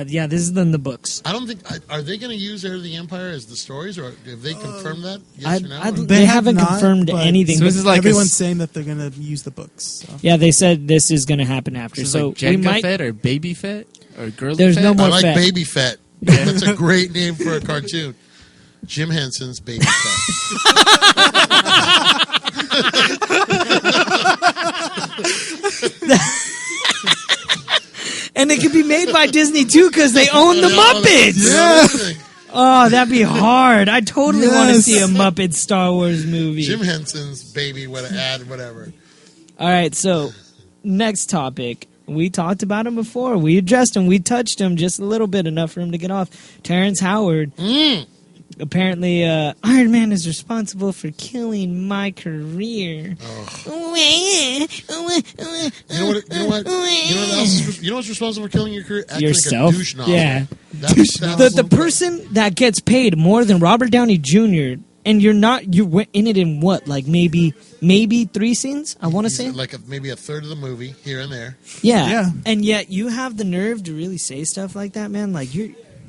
Yeah, this is in the books. I don't think. Are they going to use Heir to the Empire as the stories, or have they confirmed that? Yes or no? They have haven't not, confirmed but- anything. So but- this is like Everyone's saying that they're gonna use the books. So. yeah, they said this is going to happen after. This is So like we Jenga might. Fett or Baby Fett or Girl. There's Fett? no more I like Fett. Baby Fett. That's a great name for a cartoon. Jim Henson's Baby Fett. And it could be made by Disney too because they own the Yeah, Muppets. yeah. Oh, that'd be hard. I totally want to Yes. see a Muppet Star Wars movie. Jim Henson's baby with an ad, whatever. All right, so next topic. We talked about him before. We addressed him. We touched him just a little bit, enough for him to get off. Terrence Howard. Apparently, Iron Man is responsible for killing my career. You know what? You know what's responsible for killing your career? Acting Yourself. Like a douche nozzle. Yeah. That's The person that gets paid more than Robert Downey Jr. and you're in it in what, like maybe 3 scenes, I want to say, like maybe a third of the movie here and there. yeah, and yet you have the nerve to really say stuff like that, man. Like,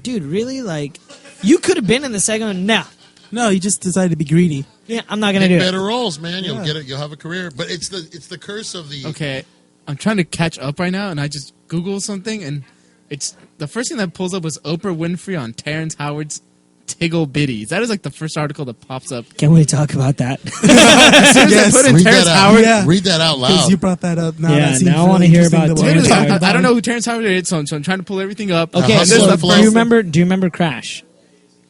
dude, really, like, you could have been in the second one. No, you just decided to be greedy. Yeah, I'm not gonna do better it. roles, man. You'll get it. You'll have a career. But it's the curse of the. Okay, I'm trying to catch up right now, and I just Googled something, and it's the first thing that pulls up was Oprah Winfrey on Terrence Howard's Tiggle Bitties. That is like the first article that pops up. Can we talk about that? Yes. Put in Read Terrence that Howard. Yeah. Read that out Because loud. you brought that up. Now Yeah, that seems now I really wanna hear interesting about to what Terrence we're Howard. talking I about. don't know who Terrence Howard is, so I'm trying to pull everything up. Okay, Hustle this and Flow. do you remember Crash?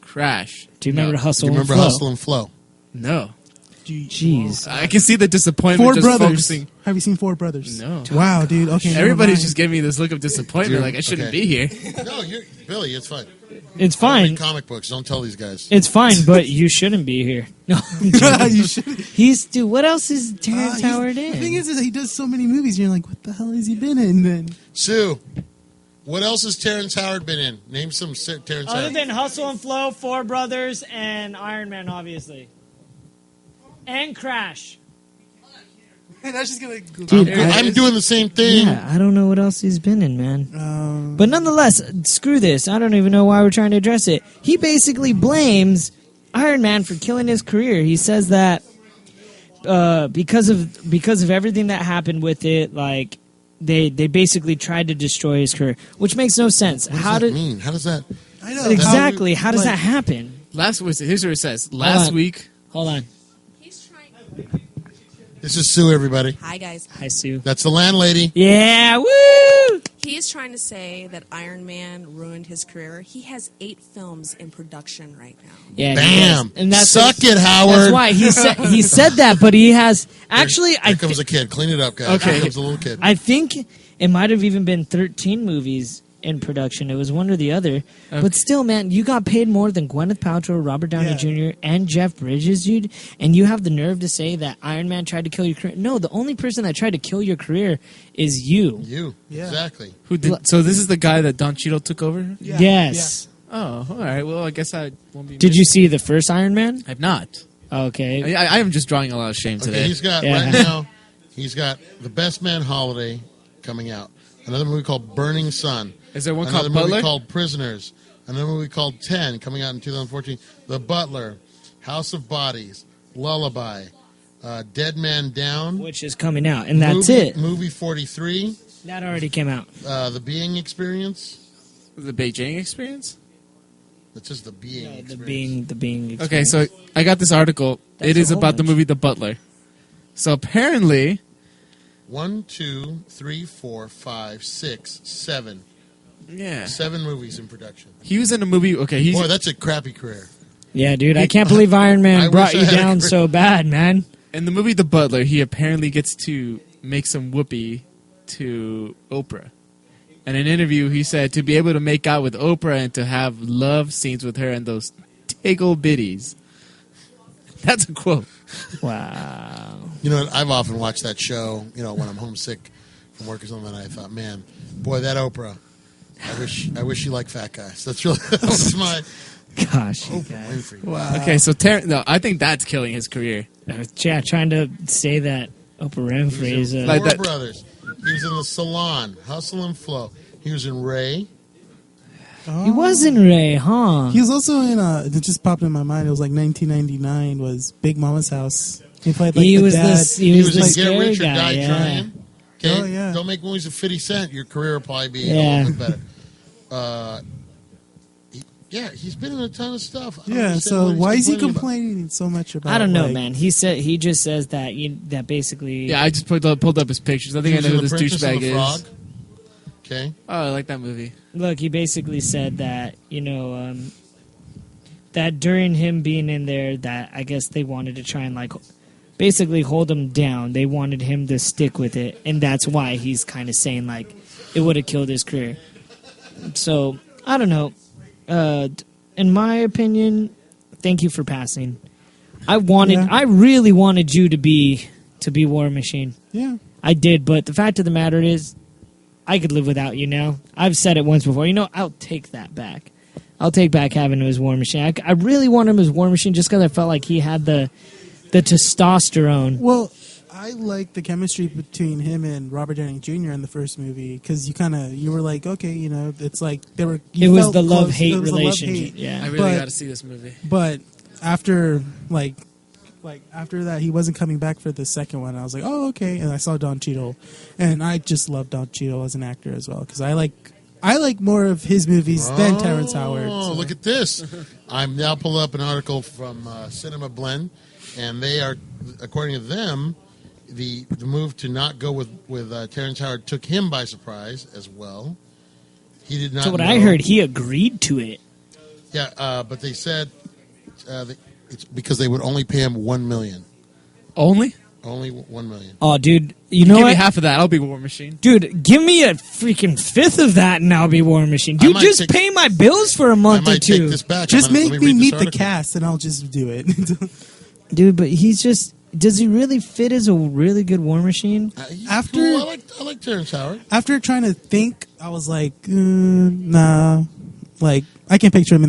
Crash. Do you remember No. Hustle Do you remember and Flow? Hustle and Flow? No. Jeez. I can see the disappointment Four just Brothers. focusing. Have you seen Four Brothers? No. Wow, dude. Okay. never Everybody's mind. just giving me this look of disappointment, Dude, like I shouldn't okay. be here. No, Billy. It's fine. It's I fine. read comic books. Don't tell these guys. It's fine, but you shouldn't be here. No, You should. dude. What else is Terrence Howard in? The thing is he does so many movies. You're like, what the hell has he been in then? Sue, what else has Terrence Howard been in? Name some Terrence Other Howard. than Hustle and Flow, Four Brothers, and Iron Man, obviously, and Crash. And I was just gonna Google. Dude, I'm doing the same thing. Yeah, I don't know what else he's been in, man. But But nonetheless, screw this. I don't even know why we're trying to address it. He basically blames Iron Man for killing his career. He says that because of everything that happened with it, like they basically tried to destroy his career, which makes no sense. What does that mean? How does that? I know Exactly. How does like- that happen? Here's what it says. Last on. week, Hold on. He's trying. This is Sue, everybody. Hi, guys. Hi, Sue. That's the landlady. Yeah, woo! He is trying to say that Iron Man ruined his career. He has 8 films in production right now. Yeah, he Bam. does. And that's Suck it, Howard. That's why he said that, but he has actually. Here comes a kid. Clean it up, guys. Okay. Here comes a little kid. I think it might have even been 13 movies in production. It was one or the other. But still, man, you got paid more than Gwyneth Paltrow, Robert Downey Jr., and Jeff Bridges, dude. And you have the nerve to say that Iron Man tried to kill your career. No, the only person that tried to kill your career is you. You. Yeah. Exactly. who did? So this is the guy that Don Cheadle took over. Yeah. Yes. Oh, all right. Well, I guess I won't be. Did you see the first Iron Man? I've not. Okay. I am just drawing a lot of shame Okay, today. he's got Yeah. right now. He's got The Best Man Holiday coming out. Another movie called Burning Sun. Is there one Another called movie Butler? called Prisoners. Another movie called 10 coming out in 2014. The Butler, House of Bodies, Lullaby, Dead Man Down. Which is coming out, and that's movie, it. Movie 43, That already came out. The Being Experience. The Beijing Experience. That's just the Being The Experience. being. Okay, so I got this article. That's It a is whole about the bunch. movie The Butler. So apparently, 1, 2, 3, 4, 5, 6, 7. yeah, 7 movies in production. he was in a movie. Okay, he's Boy, that's a crappy career. Yeah, dude, I can't believe Iron I Man wish brought I you had a down career. so bad, man. in the movie The Butler. He apparently gets to make some whoopee to Oprah. In an interview, he said to be able to make out with Oprah and to have love scenes with her and those tiggle bitties. That's a quote. Wow. You know, I've often watched that show, when I'm homesick from work or something, and I thought, man, boy, that Oprah, I wish she liked fat guys. That was my Gosh. Oprah Winfrey. wow. Okay, so no, I think that's killing his career. Yeah, trying to say that Oprah Winfrey is Like Four that- Brothers. He was in The Salon, Hustle and Flow. He was in Ray. He was in Ray, huh? He was also in it just popped in my mind. It was like 1999 was Big Mama's House. He played like He the was dad. he was in the Get scary Rich or guy. Die Yeah. Trying. Okay? Oh, yeah. Don't make movies with 50 Cent. Your career will probably be Yeah. a little bit better. He's been in a ton of stuff. I don't Yeah, understand so what he's why is he complaining about. complaining so much about? I don't know, like, man. He just says that that basically. Yeah, I just pulled up his pictures. I think He I was know who in this The Princess and douchebag the is. Frog. Okay. Oh, I like that movie. Look, he basically said that that during him being in there, that I guess they wanted to try and basically hold him down. They wanted him to stick with it, and that's why he's kind of saying like it would have killed his career. So I don't know. In my opinion, thank you for passing. I really wanted you to be War Machine. Yeah. I did, but the fact of the matter is, I could live without you now. I've said it once before. I'll take that back. I'll take back having him as War Machine. I really want him as War Machine just because I felt like he had the testosterone. Well, I like the chemistry between him and Robert Downey Jr. in the first movie because you were like, okay, it's like they were. It was the love-hate relationship. Yeah, I really got to see this movie. But after after that, he wasn't coming back for the second one. I was like, oh, okay. And I saw Don Cheadle, and I just love Don Cheadle as an actor as well because I like more of his movies than Terrence Howard. Oh, look at this! I'm now pulling up an article from Cinema Blend, and they are, according to them, the move to not go with Terrence Howard took him by surprise as well. He did not. So what I heard, he agreed to it. Yeah, but they said it's because they would only pay him $1 million. Only $1 million. Oh, dude, you know give what? me half of that. I'll be War Machine. Dude, give me a freaking fifth of that, and I'll be War Machine. Dude, just pay my bills for a month or two. Take this back. Just make me meet the cast, and I'll just do it. Dude, but he's just. Does he really fit as a really good War Machine? After cool. I like Terrence Howard. After trying to think, I was like, nah. Like I can picture him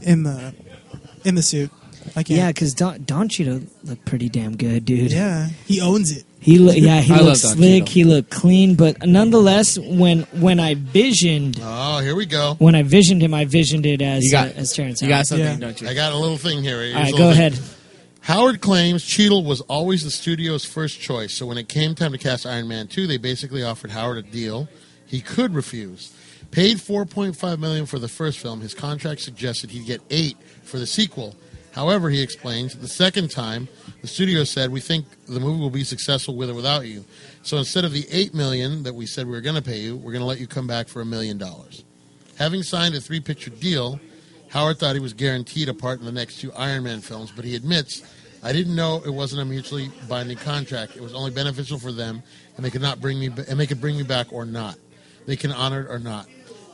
in the suit. I can't. Yeah, because Don Cheadle looked pretty damn good, dude. Yeah, he owns it. He looked slick. Cheadle. He looked clean. But nonetheless, when I visioned, here we go. When I visioned him, I visioned it as Terrence Howard. You got something, don't you? I got a little thing here. All right, go ahead. Howard claims Cheadle was always the studio's first choice, so when it came time to cast Iron Man 2, they basically offered Howard a deal he could refuse. Paid $4.5 million for the first film, his contract suggested he'd get $8 million for the sequel. However, he explains, the second time, the studio said, we think the movie will be successful with or without you. So instead of the $8 million that we said we were going to pay you, we're going to let you come back for $1 million. Having signed a 3-picture deal, Howard thought he was guaranteed a part in the next 2 Iron Man films, but he admits, I didn't know it wasn't a mutually binding contract. It was only beneficial for them, and they could bring me back or not. They can honor it or not.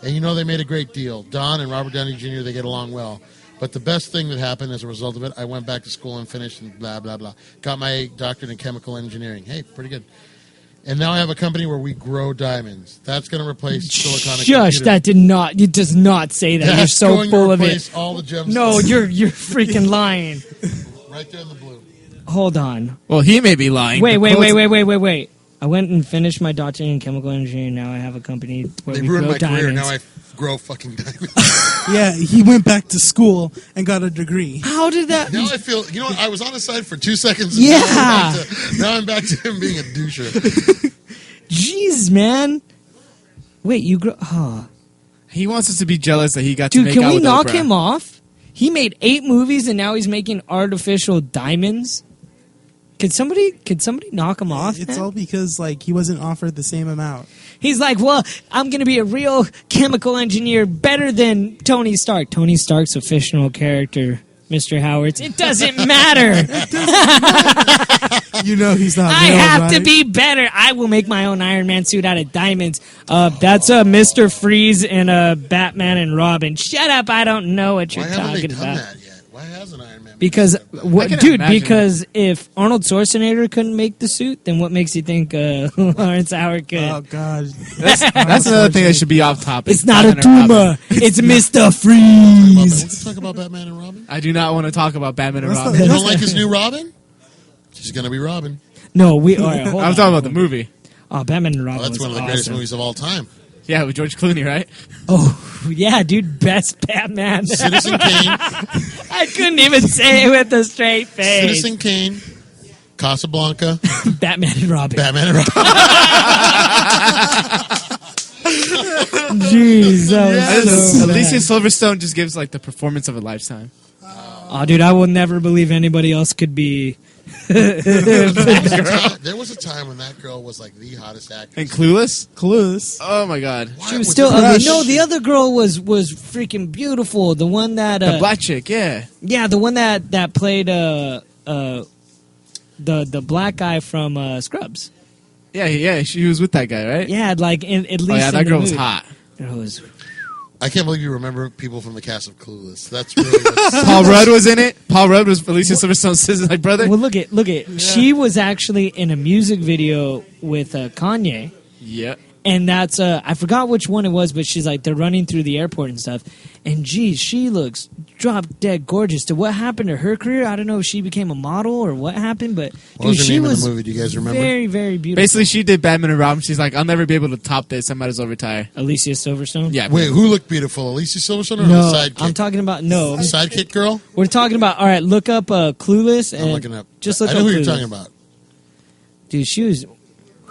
And they made a great deal. Don and Robert Downey Jr., they get along well. But the best thing that happened as a result of it, I went back to school and finished and blah, blah, blah. Got my doctorate in chemical engineering. Hey, pretty good. And now I have a company where we grow diamonds. That's going to replace silicon. Shush! It does not say that. You're so full of it. All the gems. No, you're freaking lying. Right there in the blue. Hold on. Well, he may be lying. Wait. I went and finished my doctorate in chemical engineering. Now I have a company where we ruined grow my diamonds. career. Now I grow fucking diamonds. Yeah, he went back to school and got a degree. How did that? Now I feel. I was on his side for 2 seconds. And Yeah. Now I'm back to him being a doucher. Jeez, man. Wait, you grow? Huh. He wants us to be jealous that he got Dude, to make can out we with knock Oprah. him off? He made 8 movies and now he's making artificial diamonds. Could somebody knock him off? It's man? all because he wasn't offered the same amount. He's like, well, I'm going to be a real chemical engineer better than Tony Stark. Tony Stark's a fictional character, Mr. Howard. It doesn't matter. He's not. I real, have right? to be better. I will make my own Iron Man suit out of diamonds. That's Mr. Freeze and Batman and Robin. Shut up. I don't know what you're Why haven't they talking done about. that yet? Why hasn't Iron Man? Because, imagine because if Arnold Schwarzenegger couldn't make the suit, then what makes you think Lawrence Howard could? Oh God, That's another thing that should be off topic. It's not a Batman and tumor. Robin. It's Mr. Freeze. Let's talk about Batman and Robin. I do not want to talk about Batman and What's Robin. You don't like his new Robin? She's gonna be Robin. No, we are. Right, I was talking about the movie. Oh, Batman and Robin. That's was one of the greatest awesome. movies of all time. Yeah, with George Clooney, right? Oh, yeah, dude, best Batman. Citizen Kane. I couldn't even say it with a straight face. Citizen Kane. Casablanca. Batman and Robin. Batman and Robin. Jeez, that was so Alicia bad. Silverstone just gives the performance of a lifetime. Oh, dude, I will never believe anybody else could be. There was a time when that girl was the hottest actress. And Clueless? Clueless. Oh my God. She was still ugly. No, the other girl was freaking beautiful. The one that The black chick, yeah. yeah, the one that played the black guy from Scrubs. Yeah, she was with that guy, right? Yeah, at least. Oh yeah, that girl was hot. It was. I can't believe you remember people from the cast of Clueless. That's really what's Paul Rudd was in it. Paul Rudd was Alicia Silverstone's brother. Well, look at. She was actually in a music video with Kanye. Yeah. And that's I forgot which one it was, but she's like they're running through the airport and stuff, and geez, she looks drop dead gorgeous. To what happened to her career? I don't know if she became a model or what happened, but What was the she name of was the movie? Do you guys remember? very, very beautiful. Basically, she did Batman and Robin. She's like, I'll never be able to top this. I might as well retire. Alicia Silverstone. Yeah. Wait, who looked beautiful? Alicia Silverstone or No, the sidekick? I'm talking about no. The sidekick girl? We're talking about. All right, look up Clueless. And I'm looking up. Just look I know up who Clueless. you're talking about. Dude, she was.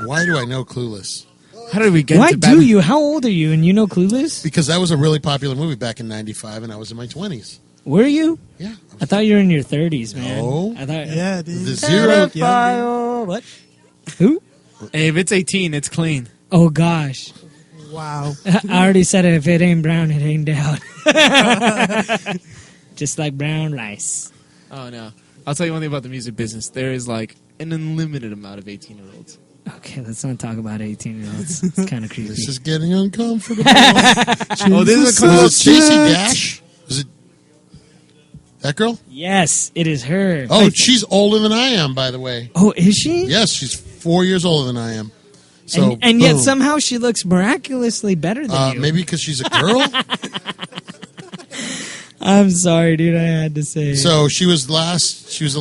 Why do I know Clueless? How did we get Why to do Batman? you? How old are you? And you know Clueless? Because that was a really popular movie back in '95, and I was in my 20s. Were you? Yeah. I thought you were in your 30s, man. No. I thought. Yeah, dude. The zero. Pedophile. What? Who? Hey, if it's 18, it's clean. Oh gosh. Wow. I already said it. If it ain't brown, it ain't down. Just like brown rice. Oh, no. I'll tell you one thing about the music business. There is like an unlimited amount of 18-year-olds. Okay, let's not talk about 18-year-olds. It's kind of creepy. This is getting uncomfortable. Oh, this is a Was cool. it Stacey Dash? Was it that girl? Yes, it is her. Oh, she's older than I am, by the way. Oh, is she? Yes, she's 4 years older than I am. So, and yet boom. somehow she looks miraculously better than you. Maybe because she's a girl. I'm sorry, dude. I had to say. So she was last. She was.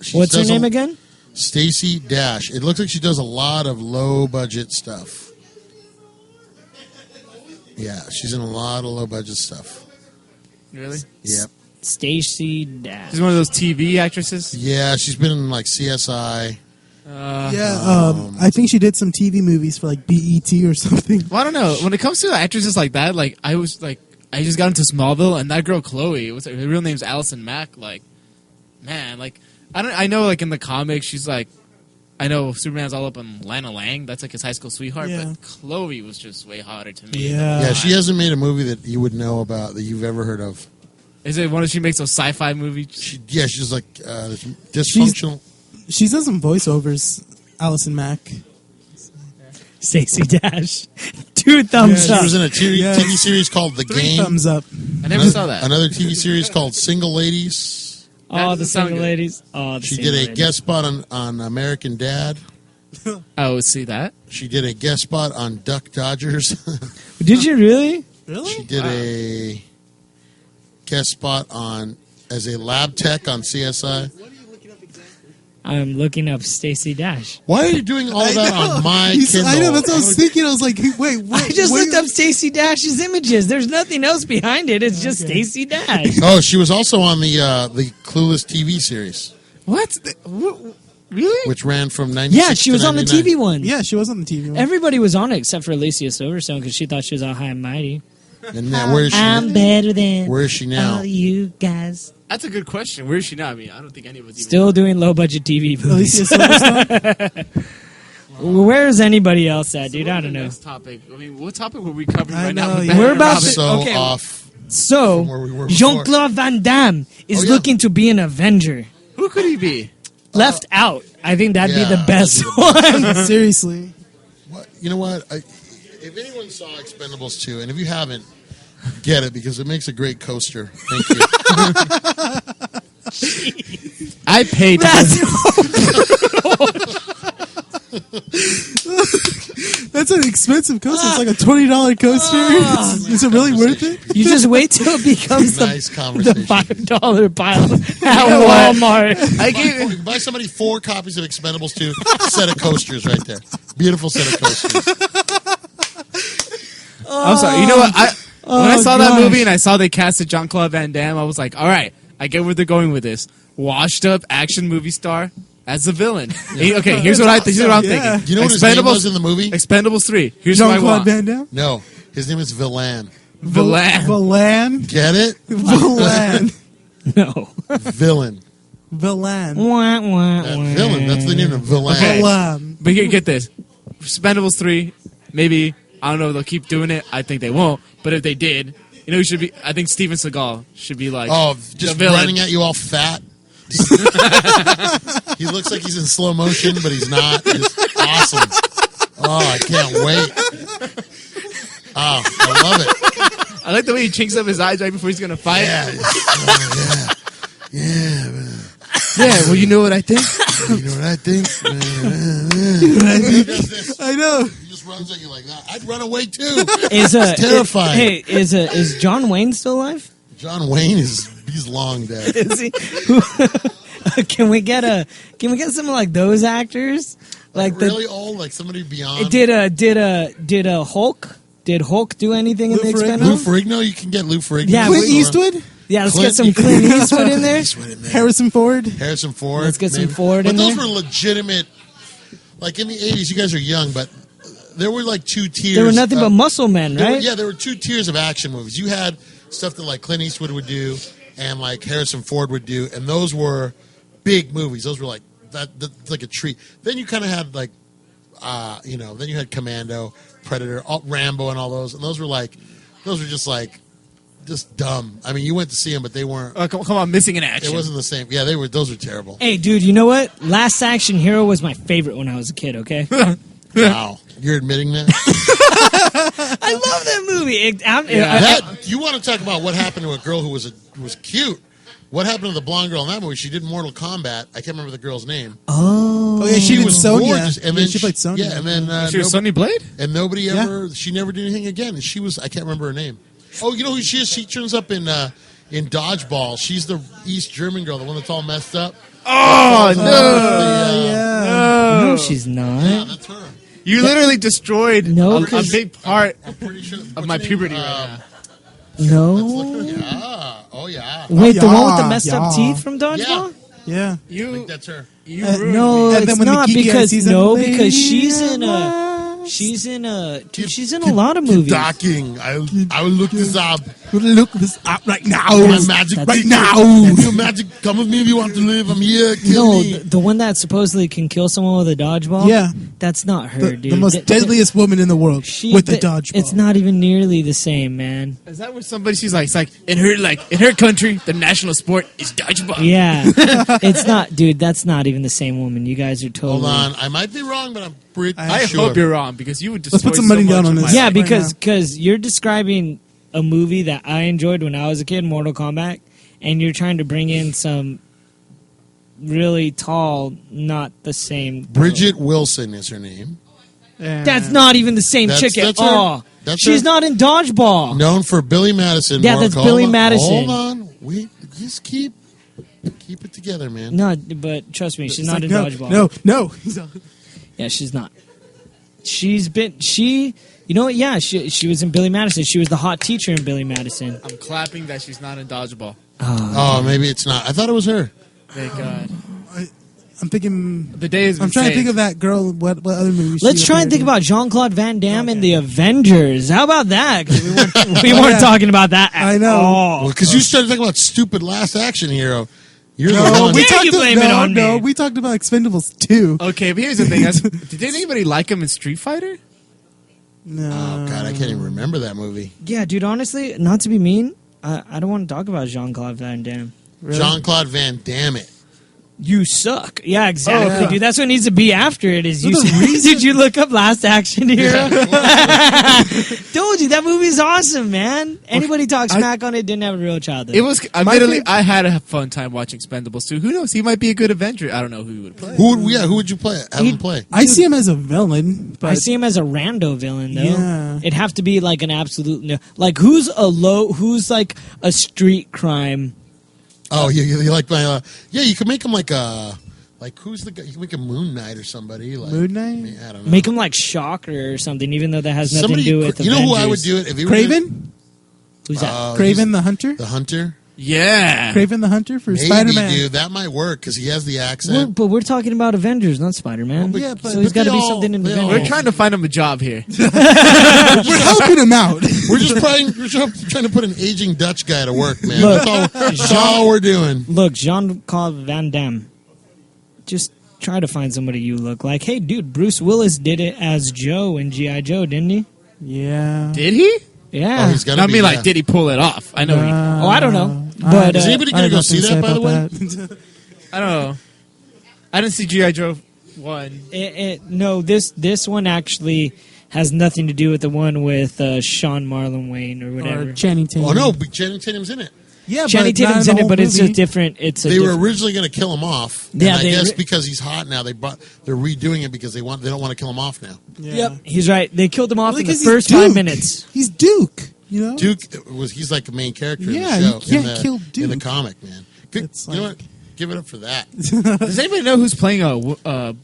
She What's her does name again? Stacey Dash. It looks like she does a lot of low budget stuff. Yeah, she's in a lot of low budget stuff. Really? Yep. Stacey Dash. She's one of those TV actresses? Yeah, she's been in like CSI. I think she did some TV movies for like BET or something. Well, I don't know. When it comes to actresses like that, like I just got into Smallville, and that girl Chloe, her real name's Allison Mack. Like, man, like I know, like in the comics, she's like, I know Superman's all up on Lana Lang. That's like his high school sweetheart. Yeah. But Chloe was just way hotter to me. Yeah, she hasn't made a movie that you would know about that you've ever heard of. Is it one of she makes those sci-fi movies? She's like dysfunctional. She's done some voiceovers. Allison Mack. Stacey Dash. 2 thumbs She up. was in a TV series called The 3 Game. thumbs up. I never saw that. Another TV series called Single Ladies. Oh, the doesn't sound single good. ladies. Oh, the She single did a ladies. guest spot on American Dad. I would see that. She did a guest spot on Duck Dodgers. Did you really? Really? She did a guest spot as a lab tech on CSI. I'm looking up Stacey Dash. Why are you doing all that on my Kindle? I know, that's what I was thinking. I was like, wait, what? I just looked up Stacey Dash's images. There's nothing else behind it. It's just Stacey Dash. Oh, she was also on the Clueless TV series, What? Really? which ran from 96 Yeah, she was to on the 99. TV one. Yeah, she was on the TV one. Everybody was on it except for Alicia Silverstone because she thought she was all high and mighty. And now, where is she? I'm better than Where is she now? all you guys. That's a good question. Where is she now? I mean, I don't think any of us even Still doing low budget TV movies. Alicia Silverstone. Where's anybody else at, dude? I don't know. Next topic. I mean, what topic were we covering I right know, now? yeah. We're about to- So okay. off. So, From where we were before. Jean-Claude Van Damme is Oh, yeah. looking to be an Avenger. Who could he be? Left out. I think that'd be Yeah, the best that'd one. Seriously. What, you know what? If anyone saw Expendables 2, and if you haven't, get it because it makes a great coaster. Thank you. I paid. That's an expensive coaster. It's like a $20 coaster. Is it really worth it? You just wait till it becomes Nice the conversation. $5 pile at what? Walmart. I gave. You buy somebody 4 copies of Expendables 2, set of coasters right there. Beautiful set of coasters. I'm sorry. You know what? When I saw that gosh. movie and I saw they casted Jean-Claude Van Damme, I was like, all right, I get where they're going with this. Washed up action movie star as the villain. Okay, here's what I'm Yeah. thinking. You know what his name was in the movie? Expendables 3. Here's what I Jean-Claude want. Van Damme? No, his name is Villan. Villan. Villan? Get it? Villan. No. Villain. Villan. Wah, wah, Villain. That's the name of Villan. Okay. Villan. But here, get this. Expendables 3, maybe, I don't know if they'll keep doing it. I think they won't. But if they did, you know, should be. I think Steven Seagal should be like. Oh, the just villain. running at you all fat. He looks like he's in slow motion, but he's not. It's awesome. Oh, I can't wait. Oh, I love it. I like the way he chinks up his eyes right before he's gonna fight. Yeah. Oh, yeah. Yeah. Man. Yeah, well, you know what I think? You know what I think? I know. He just just runs at you like that. I'd run away too. It's terrifying. Hey, is John Wayne still alive? John Wayne he's long dead. Is he? Can we get some like those actors? Like really old, like somebody beyond. Did Hulk? Did Hulk do anything in the Expendables? Lou Ferrigno, you can get Lou Ferrigno. Yeah, Clint Eastwood? Yeah, let's get some Clint Eastwood in there. Harrison Ford? Harrison Ford. Let's get some Ford but in those there. were legitimate. Like in the 80s, you guys are young, but there were like two tiers. There were nothing but muscle men, right? There were two tiers of action movies. You had stuff that like Clint Eastwood would do and like Harrison Ford would do, and those were big movies. Those were like that's like a treat. Then you kind of had like, then you had Commando, Predator, Rambo, and all those, and those were just dumb. I mean, you went to see them, but they weren't. Come on, missing in action. It wasn't the same. Yeah, they were. Those were terrible. Hey, dude, you know what? Last Action Hero was my favorite when I was a kid. Okay. Wow, you're admitting that? I love that movie. You want to talk about what happened to a girl who was cute? What happened to the blonde girl in that movie? She did Mortal Kombat. I can't remember the girl's name. Oh yeah, she was Sonya. Gorgeous. And then she played Sonya. Yeah, and then she was Sonya Blade. And nobody ever. She never did anything again. And she was. I can't remember her name. Oh, you know who she is? She turns up in Dodgeball. She's the East German girl, the one that's all messed up. Oh no! No, she's not. Yeah, that's her. You literally destroyed a big part pretty sure, of my puberty right No. now. Yeah. Oh yeah. Wait, the one with the messed up teeth from Dodgeball? Yeah. I think that's her. No, And then it's when the not geeky because season she's in a lot of movies. Docking. I will look this up. Look this up right now. My magic right teacher. now. Your magic. Come with me if you want to live. I'm here. Kill No, me. the one that supposedly can kill someone with a dodgeball. Yeah. That's not her, dude. The most deadliest woman in the world with a dodgeball. It's not even nearly the same, man. Is that where somebody? She's like, it's like in her country, the national sport is dodgeball. Yeah, it's not, dude. That's not even the same woman. You guys are totally. Hold on. I might be wrong, but I'm pretty I sure. hope you're wrong because you would destroy put some money so down much on of this. my Yeah, life. because you're describing a movie that I enjoyed when I was a kid, Mortal Kombat, and you're trying to bring in some really tall, not the same. Bridget Wilson is her name. That's not even the same chick at that's her. all. That's She's her. not in Dodgeball. Known for Billy Madison. Yeah, Mortal that's Billy Kombat. Madison. Hold on. Wait. Just keep it together, man. No, but trust me, she's It's not like, in no, Dodgeball. No. Yeah, she's not. You know what? Yeah, she was in Billy Madison. She was the hot teacher in Billy Madison. I'm clapping that she's not in dodgeball. Oh, maybe it's not. I thought it was her. Thank God. I'm thinking. The day is. I'm trying to think of that girl. What other movie? Let's try and think about Jean-Claude Van Damme and the Avengers. How about that? 'Cause we weren't talking about that at I know. all. Because you started talking about stupid Last Action Hero. You're the No, one. we Dare talked you blame it on me? we talked about Expendables too. Okay, but here's the thing. Did anybody like him in Street Fighter? No. Oh, God, I can't even remember that movie. Yeah, dude, honestly, not to be mean, I don't want to talk about Jean-Claude Van Damme. Really? Jean-Claude Van Damme it. You suck. Yeah, exactly, Oh, yeah. dude. That's what needs to be after it. Is you? There's a reason. Did you look up Last Action Hero? Told you that movie's awesome, man. Anybody talk smack on it didn't have a real childhood. It was. I had a fun time watching Expendables too. Who knows? He might be a good Avenger. I don't know who he would play. Who would you play? Have him play. I see him as a villain. But I see him as a rando villain, though. Yeah. It'd have to be like an absolute no. Like who's like a street crime? Oh, you like my? Yeah, you could make him like a. Like who's the guy? You can make a Moon Knight or somebody. Like, Moon Knight? I mean, I don't know. Make him like Shocker or something, even though that has nothing to do with. You know who I would Avengers. do it if he Craven? Who's that? Craven the Hunter? The Hunter. Yeah. Craven the Hunter for Maybe, Spider-Man. dude, that might work because he has the accent. But we're talking about Avengers, not Spider-Man. Well, yeah, but- so he's got to they be all- something in they all- Avengers. We're trying to find him a job here. We're helping him out. We're just trying to put an aging Dutch guy to work, man. Look, that's all we're doing. Look, Jean-Claude Van Damme. Just try to find somebody you look like. Hey, dude, Bruce Willis did it as Joe in G.I. Joe, didn't he? Yeah. Did he? Yeah. Oh, he's got to Not be. me. Like, yeah. did he pull it off? I know. Oh, I don't know. But Is anybody I going to have go nothing see to say that, by the way? about that. I don't know. I didn't see G.I. Joe 1. no, this one actually has nothing to do with the one with Sean Marlon Wayne or whatever. Or Channing Tatum. Oh, no, but Channing Tatum's in it. Yeah, Channing but not Tatum's in in the it, but whole it's movie. just different. They were originally going to kill him off. And Yeah, I they guess ri- because he's hot now, they're redoing it because they don't want to kill him off now. Yeah. Yep, he's right. They killed him off Well, in the because he's first Duke. 5 minutes. He's Duke. You know, Duke he's like a main character Yeah, in the show. you can't in the, kill in the Duke. comic, man. It's You know like- what? Give it up for that. Does anybody know who's playing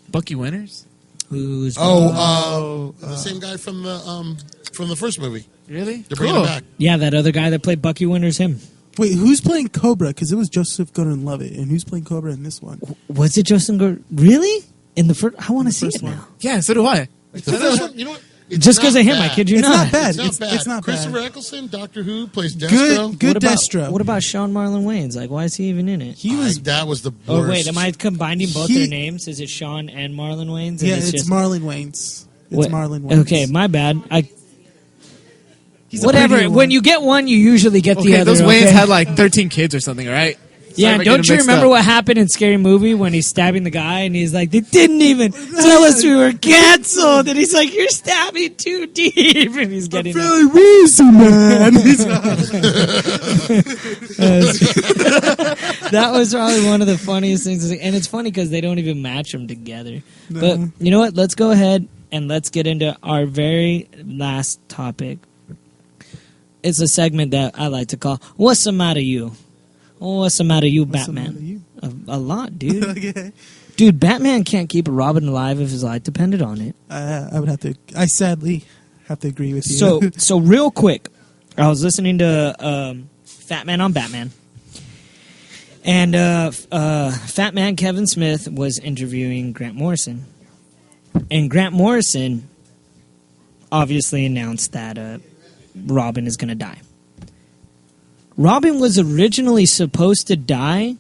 Bucky Winters? Who's The same guy from the first movie. Really? They're bringing him back. Yeah, that other guy that played Bucky Winters, him. Wait, who's playing Cobra? Because it was Joseph Gordon-Levitt, and who's playing Cobra in this one? Was it Justin Gordon? Really? In the first? I want to see first it one. now. Yeah, so do I. The first one, you know what? It's Just because not of him, I bad. kid you It's not. not bad. It's not bad. It's not Christopher bad. Eccleston, Doctor Who, plays Destro. Good What about, Destro. What about Sean Marlon Wayans? Like, why is he even in it? He was. That was the worst. Oh wait, am I combining both He- their names? Is it Sean and Marlon Wayans? And Yeah, it's just- Marlon Wayans. It's What- Marlon Wayans. Okay, my bad. He's a Whatever. prettier When one. you get one, you usually get the Okay, other. those Wayans okay? had like 13 kids or something, all right? Sorry Yeah, if I don't get you them mixed remember up. what happened in Scary Movie when he's stabbing the guy and he's like, they didn't even tell us we were canceled. And he's like, you're stabbing too deep. And he's getting Really wheezy, man. That was probably one of the funniest things. And it's funny because they don't even match them together. But you know what? Let's go ahead and let's get into our very last topic. It's a segment that I like to call, What's the Matter You? What's the matter you, What's the Batman? matter you? A lot, dude. Okay. Dude, Batman can't keep a Robin alive if his life depended on it. I would have to. I sadly have to agree with you. So real quick, I was listening to Fat Man on Batman, and Fat Man Kevin Smith was interviewing Grant Morrison, and Grant Morrison obviously announced that Robin is going to die. Robin was originally supposed to die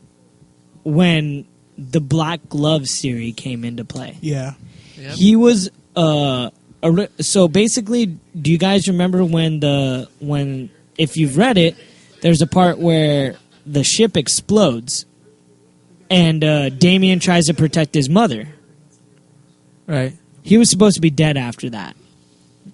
when the Black Glove series came into play. yeah. Yep. He was so basically, do you guys remember when if you've read it, there's a part where the ship explodes and Damian tries to protect his mother. Right. He was supposed to be dead after that.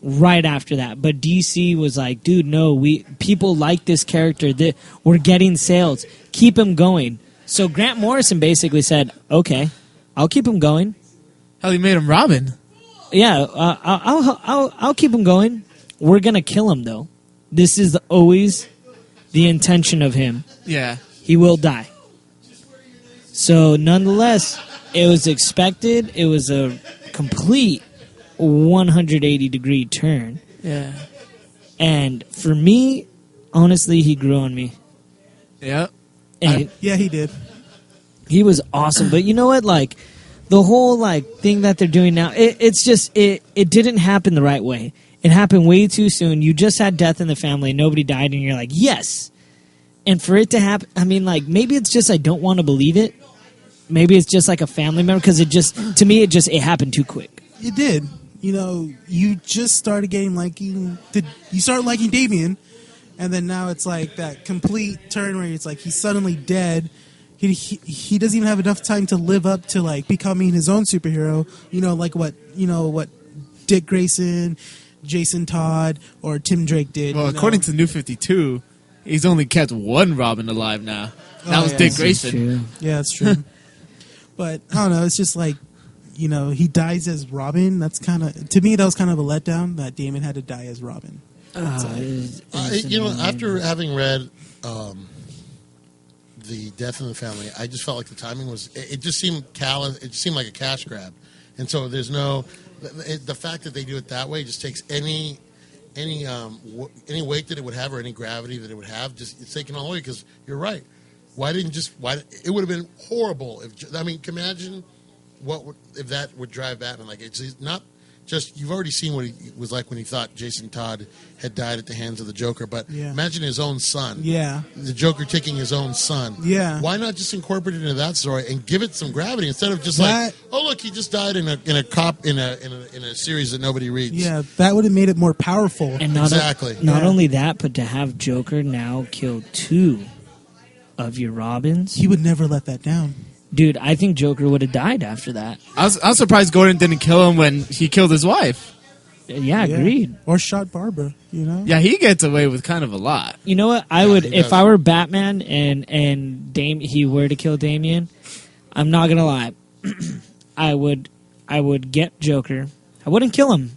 Right after that, but DC was like, dude, no, people like this character, that we're getting sales, keep him going. So Grant Morrison basically said, okay, I'll keep him going. Hell, he made him Robin. Yeah, I'll keep him going. We're gonna kill him though. This is always the intention of him. Yeah. He will die. So nonetheless, it was expected. It was a complete 180-degree turn. Yeah. And for me, honestly, he grew on me. Yep. And Yeah, he did. he was awesome. But you know what? Like, the whole, like, thing that they're doing now, it's just, it didn't happen the right way. It happened way too soon. You just had death in the family. Nobody died, and you're like, yes. And for it to happen, I mean, like, maybe it's just I don't want to believe it. Maybe it's just like a family member, because it just, to me, it happened too quick. It did. You know, you just started getting you started liking Damian, and then now it's like that complete turn where it's like he's suddenly dead. He doesn't even have enough time to live up to like becoming his own superhero. You know, like what Dick Grayson, Jason Todd, or Tim Drake did. Well, according to New 52, he's only kept one Robin alive now. That was yeah. Dick This Grayson. Yeah, that's true. But I don't know. It's just like, you know, he dies as Robin. That's kind of, to me, that was kind of a letdown that Damon had to die as Robin. After having read the Death in the Family, I just felt like the timing was. It just seemed callous. It just seemed like a cash grab, and so there's no. The fact that they do it that way just takes any weight that it would have or any gravity that it would have. Just it's taken all away because you're right. Why it would have been horrible if can imagine if that would drive Batman. Like it's not just you've already seen what he was like when he thought Jason Todd had died at the hands of the Joker, but imagine his own son. Yeah, the Joker taking his own son. Yeah, why not just incorporate it into that story and give it some gravity instead of just like, oh look, he just died in a series that nobody reads. Yeah, that would have made it more powerful. And not only that, but to have Joker now kill two of your Robins, he would never let that down. Dude, I think Joker would have died after that. I was surprised Gordon didn't kill him when he killed his wife. Yeah, agreed. Or shot Barbara, you know? Yeah, he gets away with kind of a lot. You know what? I would, if I were Batman and he were to kill Damian, I'm not gonna lie. I would get Joker. I wouldn't kill him,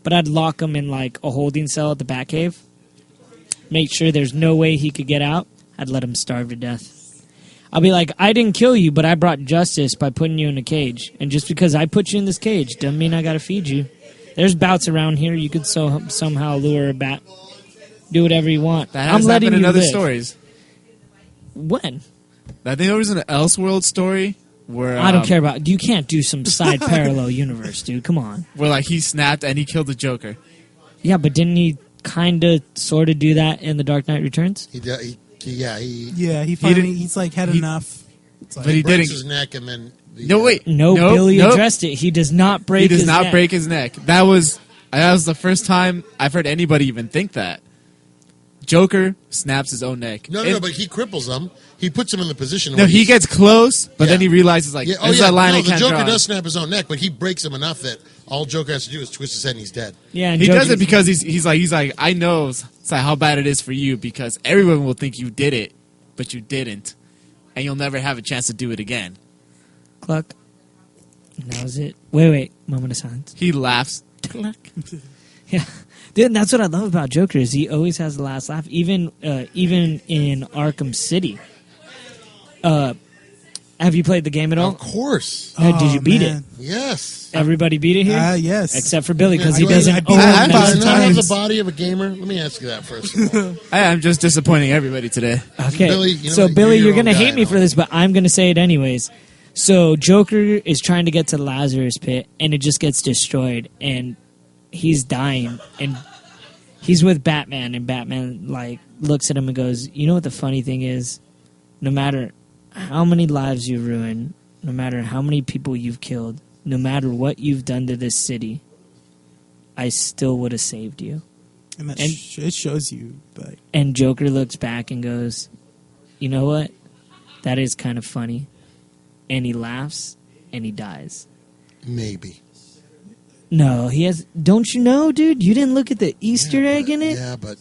but I'd lock him in like a holding cell at the Batcave. Make sure there's no way he could get out. I'd let him starve to death. I'll be like, I didn't kill you, but I brought justice by putting you in a cage. And just because I put you in this cage doesn't mean I gotta feed you. There's bouts around here. You could somehow lure a bat. Do whatever you want. That has happened in other stories. When? I think there was an Elseworld story where... I don't care about... You can't do some side parallel universe, dude. Come on. Where like he snapped and he killed the Joker. Yeah, but didn't he kind of, sort of do that in The Dark Knight Returns? He finally, he's like, had enough. But he breaks didn't. his neck and then... No, Billy addressed it. He does not break his neck. He does not break his neck. That was the first time I've heard anybody even think that. Joker snaps his own neck. No, but he cripples him. He puts him in the position. No, he gets close, but then he realizes like, there's a line I can't the Joker draw. does snap his own neck, but he breaks him enough that all Joker has to do is twist his head and he's dead. Yeah, and he does it because he's like, I know how bad it is for you because everyone will think you did it, but you didn't, and you'll never have a chance to do it again. Cluck. And that was it. Wait. Moment of silence. He laughs. Yeah. Dude, that's what I love about Joker is he always has the last laugh. Even in Arkham City. Have you played the game at all? Of course. Did you beat it? Yes. Everybody beat it here? Yes. Except for Billy because he I doesn't beat own it that. five Do I have times. the body of a gamer? Let me ask you that first of all. I'm just disappointing everybody today. Okay. Billy, Billy, you're you're going to your own hate guy me now. for this, but I'm going to say it anyways. So Joker is trying to get to the Lazarus pit, and it just gets destroyed, and he's dying, and he's with Batman, and Batman like looks at him and goes, "You know what the funny thing is? No matter how many lives you've ruined, no matter how many people you've killed, no matter what you've done to this city, I still would have saved you." And it shows you. Like, and Joker looks back and goes, "You know what? That is kind of funny." And he laughs, and he dies. Maybe. No, he has... Don't you know, dude? You didn't look at the Easter egg in it? Yeah, but...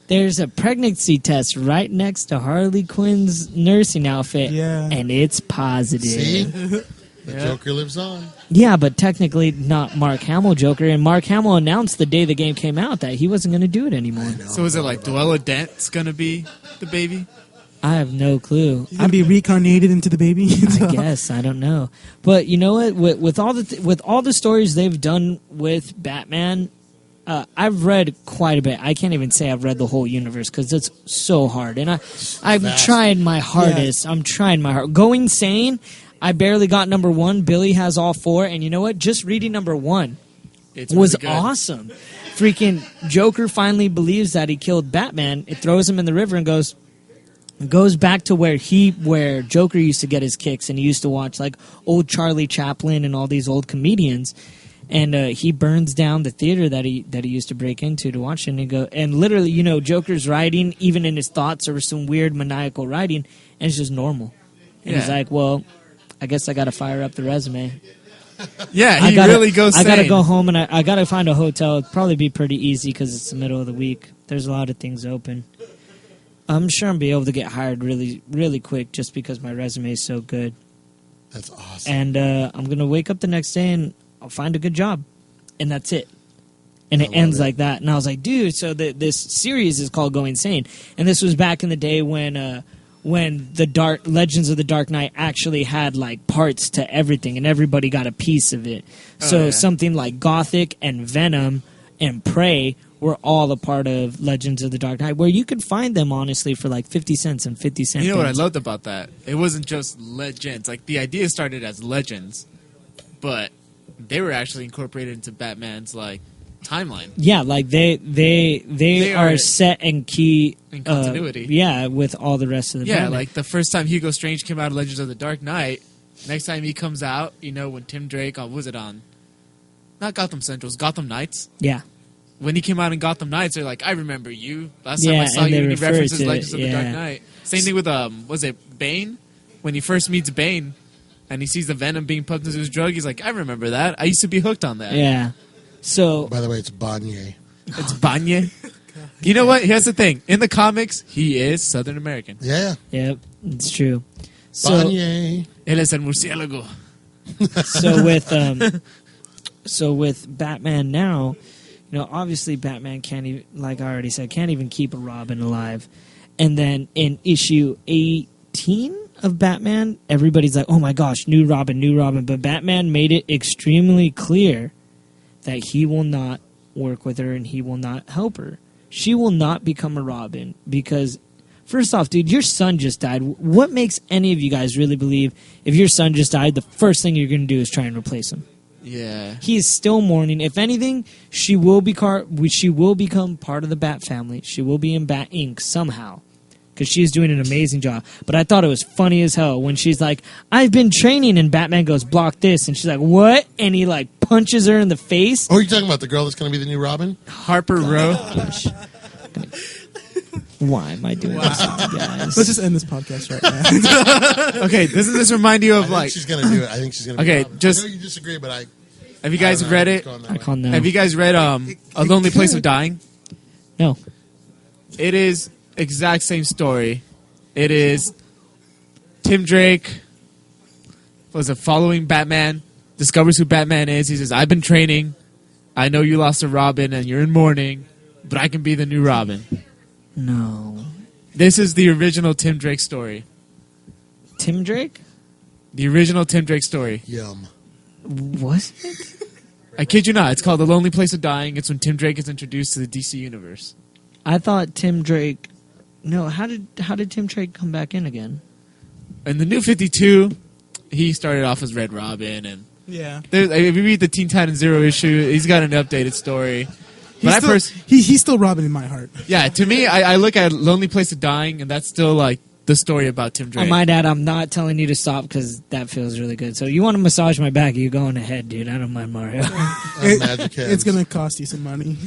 There's a pregnancy test right next to Harley Quinn's nursing outfit, and it's positive. See? The Joker lives on. Yeah, but technically not Mark Hamill Joker, and Mark Hamill announced the day the game came out that he wasn't going to do it anymore. So is it like Dwella Dent's going to be the baby? I have no clue. He's gonna be reincarnated into the baby. I guess I don't know, but you know what? With all the stories they've done with Batman, I've read quite a bit. I can't even say I've read the whole universe because it's so hard, and I've tried my hardest. Yeah. I'm trying my hard. Going Sane, I barely got number 1. Billy has all 4, and you know what? Just reading number 1 was really awesome. Freaking Joker finally believes that he killed Batman. It throws him in the river and goes back to where Joker used to get his kicks, and he used to watch like old Charlie Chaplin and all these old comedians, and he burns down the theater that he used to break into to watch it, and literally, you know, Joker's writing, even in his thoughts, or some weird maniacal writing, and it's just normal. And he's like, well, I guess I got to fire up the resume. Yeah, he really goes I got to sane. go home, and I got to find a hotel. It'd probably be pretty easy because it's the middle of the week. There's a lot of things open. I'm sure I'll be able to get hired really, really quick just because my resume is so good. That's awesome. And I'm going to wake up the next day and I'll find a good job. And that's it. And it ends like that. And I was like, dude, so this series is called Going Sane. And this was back in the day when the Legends of the Dark Knight actually had like parts to everything and everybody got a piece of it. Something like Gothic and Venom and Prey were all a part of Legends of the Dark Knight, where you could find them, honestly, for like 50 cents and 50 cents. You know what I loved about that? It wasn't just Legends. Like, the idea started as Legends, but they were actually incorporated into Batman's, like, timeline. Yeah, like, they are set and key... in continuity. With all the rest of the Batman. Like, the first time Hugo Strange came out of Legends of the Dark Knight, next time he comes out, you know, when Tim Drake, was it on... Not Gotham Central, it was Gotham Knights? Yeah. When he came out in Gotham Knights, they're like, I remember you. Last time I saw you, and he references Legends of the Dark Knight. Same thing with, was it Bane? When he first meets Bane, and he sees the Venom being pumped into his drug, he's like, I remember that. I used to be hooked on that. Yeah. So By the way, it's Banye. It's Banye. You know what? Here's the thing. In the comics, he is Southern American. Yeah. yep, it's true. So Banye. Él es el murciélago. so with Batman now, obviously Batman can't even, like I already said, can't even keep a Robin alive. And then in issue 18 of Batman, everybody's like, "Oh my gosh, new Robin." But Batman made it extremely clear that he will not work with her and he will not help her. She will not become a Robin because, first off, dude, your son just died. What makes any of you guys really believe if your son just died, the first thing you're going to do is try and replace him? Yeah. He is still mourning. If anything, she will become part of the Bat family. She will be in Bat Inc. somehow because she's doing an amazing job. But I thought it was funny as hell when she's like, "I've been training," and Batman goes, "Block this," and she's like, "What?" And he like punches her in the face. Oh, you're talking about the girl that's going to be the new Robin? Harper Row. Why am I doing this to you guys? Let's just end this podcast right now. Okay, doesn't this remind you of I like? think she's going to do it. I think she's going to Okay, be Robin. just- I know you disagree, but Have you guys read it? I can't know. Have you guys read A Lonely Place of Dying? No. It is exact same story. It is Tim Drake was following Batman, discovers who Batman is. He says, "I've been training. I know you lost a Robin and you're in mourning, but I can be the new Robin." No. This is the original Tim Drake story. Tim Drake? The original Tim Drake story. Yum. Was it? I kid you not. It's called The Lonely Place of Dying. It's when Tim Drake is introduced to the DC universe. I thought Tim Drake. No, how did Tim Drake come back in again? In the New 52, he started off as Red Robin, and Yeah. if you read the Teen Titans Zero issue, he's got an updated story. But He's still Robin in my heart. yeah, to me, I look at Lonely Place of Dying, and that's still like the story about Tim Drake. Oh, my dad, I'm not telling you to stop because that feels really good. So you want to massage my back, you going ahead, dude. I don't mind Mario. Magic hands. It's going to cost you some money.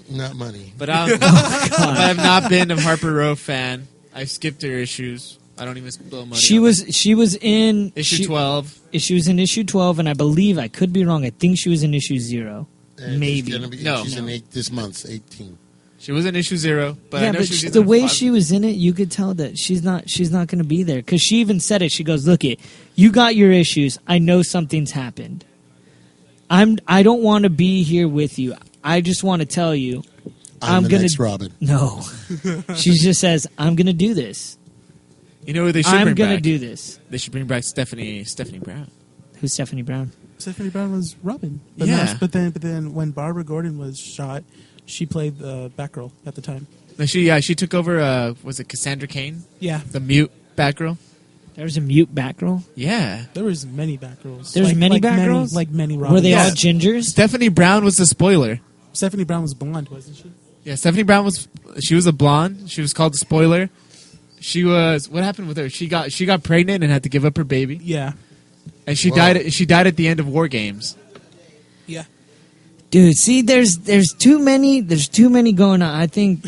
Not money. But I've not been a Harper Row fan. I skipped her issues. I don't even blow money. She was in issue 12. She was in issue 12, and I believe, I could be wrong, I think she was in issue 0. And Maybe. She's in this month's 18. She was in issue 0, but yeah, I know but she was the in way 5. she was in it, you could tell that she's not going to be there. Because she even said it. She goes, "Look, you got your issues. I know something's happened. I don't want to be here with you. I just want to tell you, I'm the gonna next Robin. No, she just says, "I'm going to do this. You know what they should I'm bring going to back? do this." They should bring back Stephanie Brown. Who's Stephanie Brown? Stephanie Brown was Robin. But Yeah. but then when Barbara Gordon was shot, she played the Batgirl at the time. No, she took over. Was it Cassandra Cain, Yeah. the mute Batgirl? There was a mute Batgirl. Yeah, There was many Batgirls. There's many Batgirls? Many Robins. Were they Yeah. all gingers? Stephanie Brown was the spoiler. Stephanie Brown was blonde, wasn't she? Yeah, Stephanie Brown was a blonde. She was called the spoiler. She was. What happened with her? She got pregnant and had to give up her baby, Yeah. and she Whoa. died. She died at the end of War Games. Yeah. Dude, see, there's too many going on. I think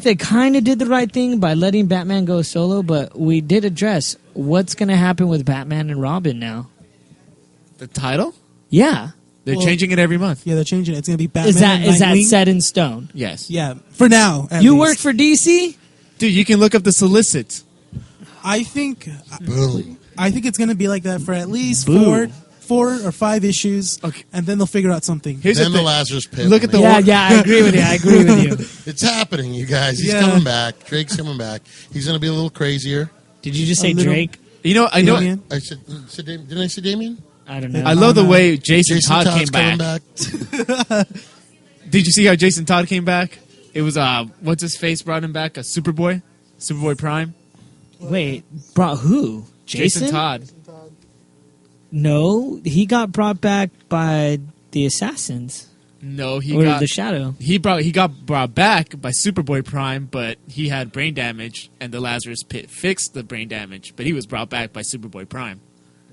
they kind of did the right thing by letting Batman go solo, but we did address what's going to happen with Batman and Robin now. The title? Yeah, They're Well- changing it every month. Yeah, they're changing it. It's going to be Batman is that and Nightwing. set in stone? Yes. Yeah, for now. at You least. work for DC? Dude, you can look up the solicits. I think Boom. it's going to be like that for at least Boo. 4 or 5 issues, Okay. and then they'll figure out something. Here's Then the the thing. Lazarus Pit. Look at the will make Yeah, I agree with you. It's happening, you guys. He's Yeah. coming back. Drake's coming back. He's going to be a little crazier. Did you just say A little- Drake? You know, I know. Damien? I said didn't I say Damien? I don't know. I love the no. way Jason Todd Todd's came coming back. back. Did you see how Jason Todd came back? It was what's his face brought him back? A Superboy Prime. Wait, brought who? Jason Todd. No, he got brought back by the Assassins No, he or got the Shadow. he got brought back by Superboy Prime, but he had brain damage, and the Lazarus Pit fixed the brain damage. But he was brought back by Superboy Prime.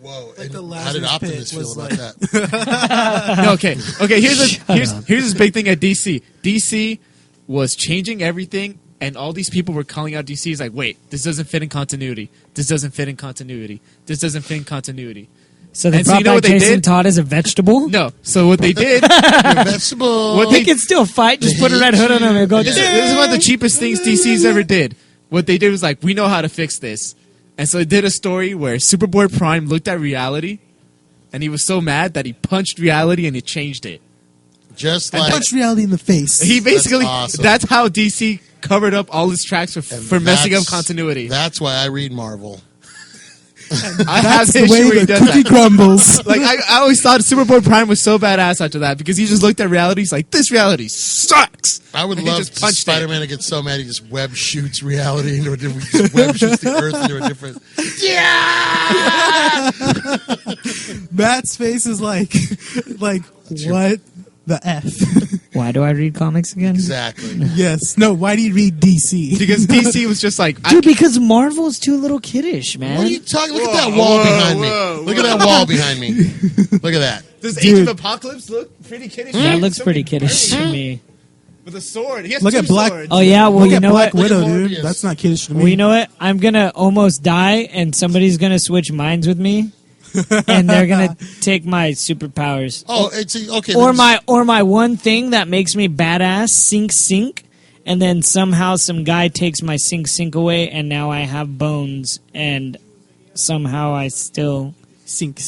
Whoa. Like and the how did Lazarus Optimus Pit feel was about like- that? No, okay. Here's up. this big thing at DC. DC was changing everything, and all these people were calling out DC. Is like, wait, this doesn't fit in continuity. This doesn't fit in continuity. This doesn't fit in continuity. So they And so brought you know back what they Jason did? Todd as a vegetable? No. So what they did, Your vegetable. What They can still fight. Just put a red hood on them and go. this is one of the cheapest things DC's ever did. What they did was like, we know how to fix this. And so they did a story where Superboy Prime looked at reality, and he was so mad that he punched reality and he changed it. Just like Punch reality in the face. He basically, awesome. that's how DC covered up all his tracks for messing up continuity. That's why I read Marvel. I have That's the the issue way where he the does cookie that. crumbles. Like, I always thought Superboy Prime was so badass after that because he just looked at reality. He's like, this reality sucks. I would And he love just punched it. Spider-Man to get so mad he just web shoots reality into a different, just web shoots the Earth into a different. Yeah. Matt's face is like what the F? Why do I read comics again? Exactly. Yes. No, why do you read DC? Because DC was just like, Dude, because Marvel's too little kiddish, man. What are you talking? Look at that wall behind me. Look at that wall behind me. Look at that. does Age of Apocalypse look pretty kiddish? That looks So pretty many kiddish to birds me. With a sword. He has Look two at Black- swords. Oh yeah, well Look you at know Black what? Widow, Morbius. dude. That's not kiddish to me. Well, you know what? I'm gonna almost die, and somebody's gonna switch minds with me, and they're gonna take my superpowers. Oh, it's okay. Or then my one thing that makes me badass, sink, and then somehow some guy takes my sink away, and now I have bones, and somehow I still Sink.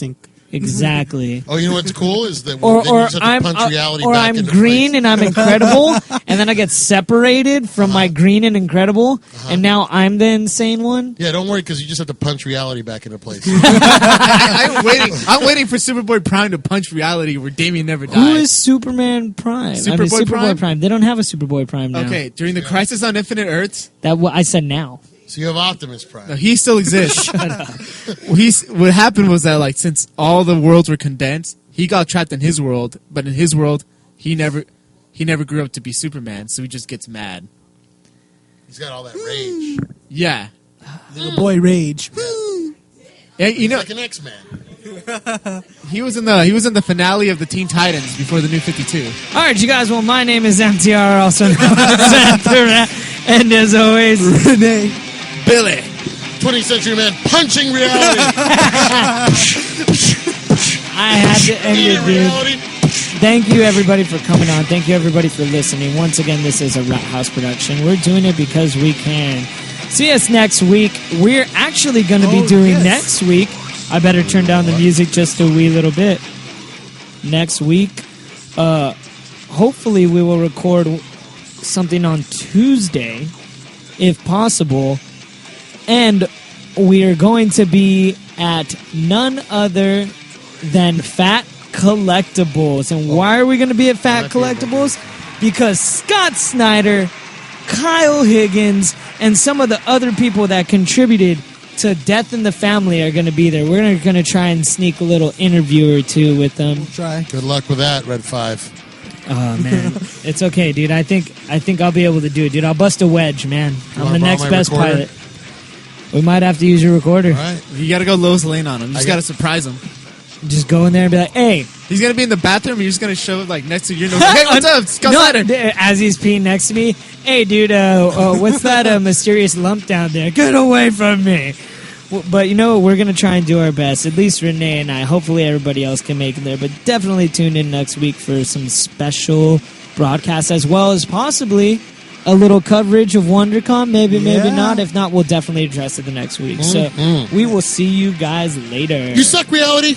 exactly. Oh, you know what's cool is that Or then you just have to I'm punch reality or back I'm into green place. and I'm incredible, and then I get separated from my green and incredible, and now I'm the insane one. Yeah, don't worry because you just have to punch reality back into place. I'm waiting for Superboy Prime to punch reality where Damian never died. Who is Superman Prime? Superboy Superboy Prime? They don't have a Superboy Prime now. Okay, during the Crisis on Infinite Earths, I said now. So you have Optimus Prime. no, he still exists. What happened was that, like, since all the worlds were condensed, he got trapped in his world. But in his world, he never grew up to be Superman, so he just gets mad. He's got all that rage. Yeah, Little boy rage. yeah. You He's know, like an X-Man. he was in the finale of the Teen Titans before the New 52. All right, you guys. Well, my name is MTR, also known as Anther Rat, and as always, Renee. Billy. 20th Century Man punching reality. I had to end it, dude. Reality. Thank you, everybody, for coming on. Thank you, everybody, for listening. Once again, this is a Rat House production. We're doing it because we can. See us next week. We're actually going to be doing next week. I better turn down the music just a wee little bit. Next week, hopefully, we will record something on Tuesday, if possible. And we are going to be at none other than Fat Collectibles. And why are we going to be at Fat Collectibles? Because Scott Snyder, Kyle Higgins, and some of the other people that contributed to Death in the Family are going to be there. We're going to try and sneak a little interview or two with them. Try. Good luck with that, Red 5. Oh, man. It's okay, dude. I think I'll be able to do it, dude. I'll bust a wedge, man. I'm wanna the borrow next my best recorder? pilot. We might have to use your recorder. All right. You gotta go Lois Lane on him. You just gotta surprise him. Just go in there and be like, hey. He's gonna be in the bathroom. You're just gonna show like next to your nose. Hey, what's up, Scott Snyder? As he's peeing next to me, hey, dude, what's that mysterious lump down there? Get away from me. But you know what? We're going to try and do our best. At least Renee and I. Hopefully everybody else can make it there. But definitely tune in next week for some special broadcasts as well as possibly a little coverage of WonderCon. Maybe not. If not, we'll definitely address it the next week. So we will see you guys later. You suck, reality.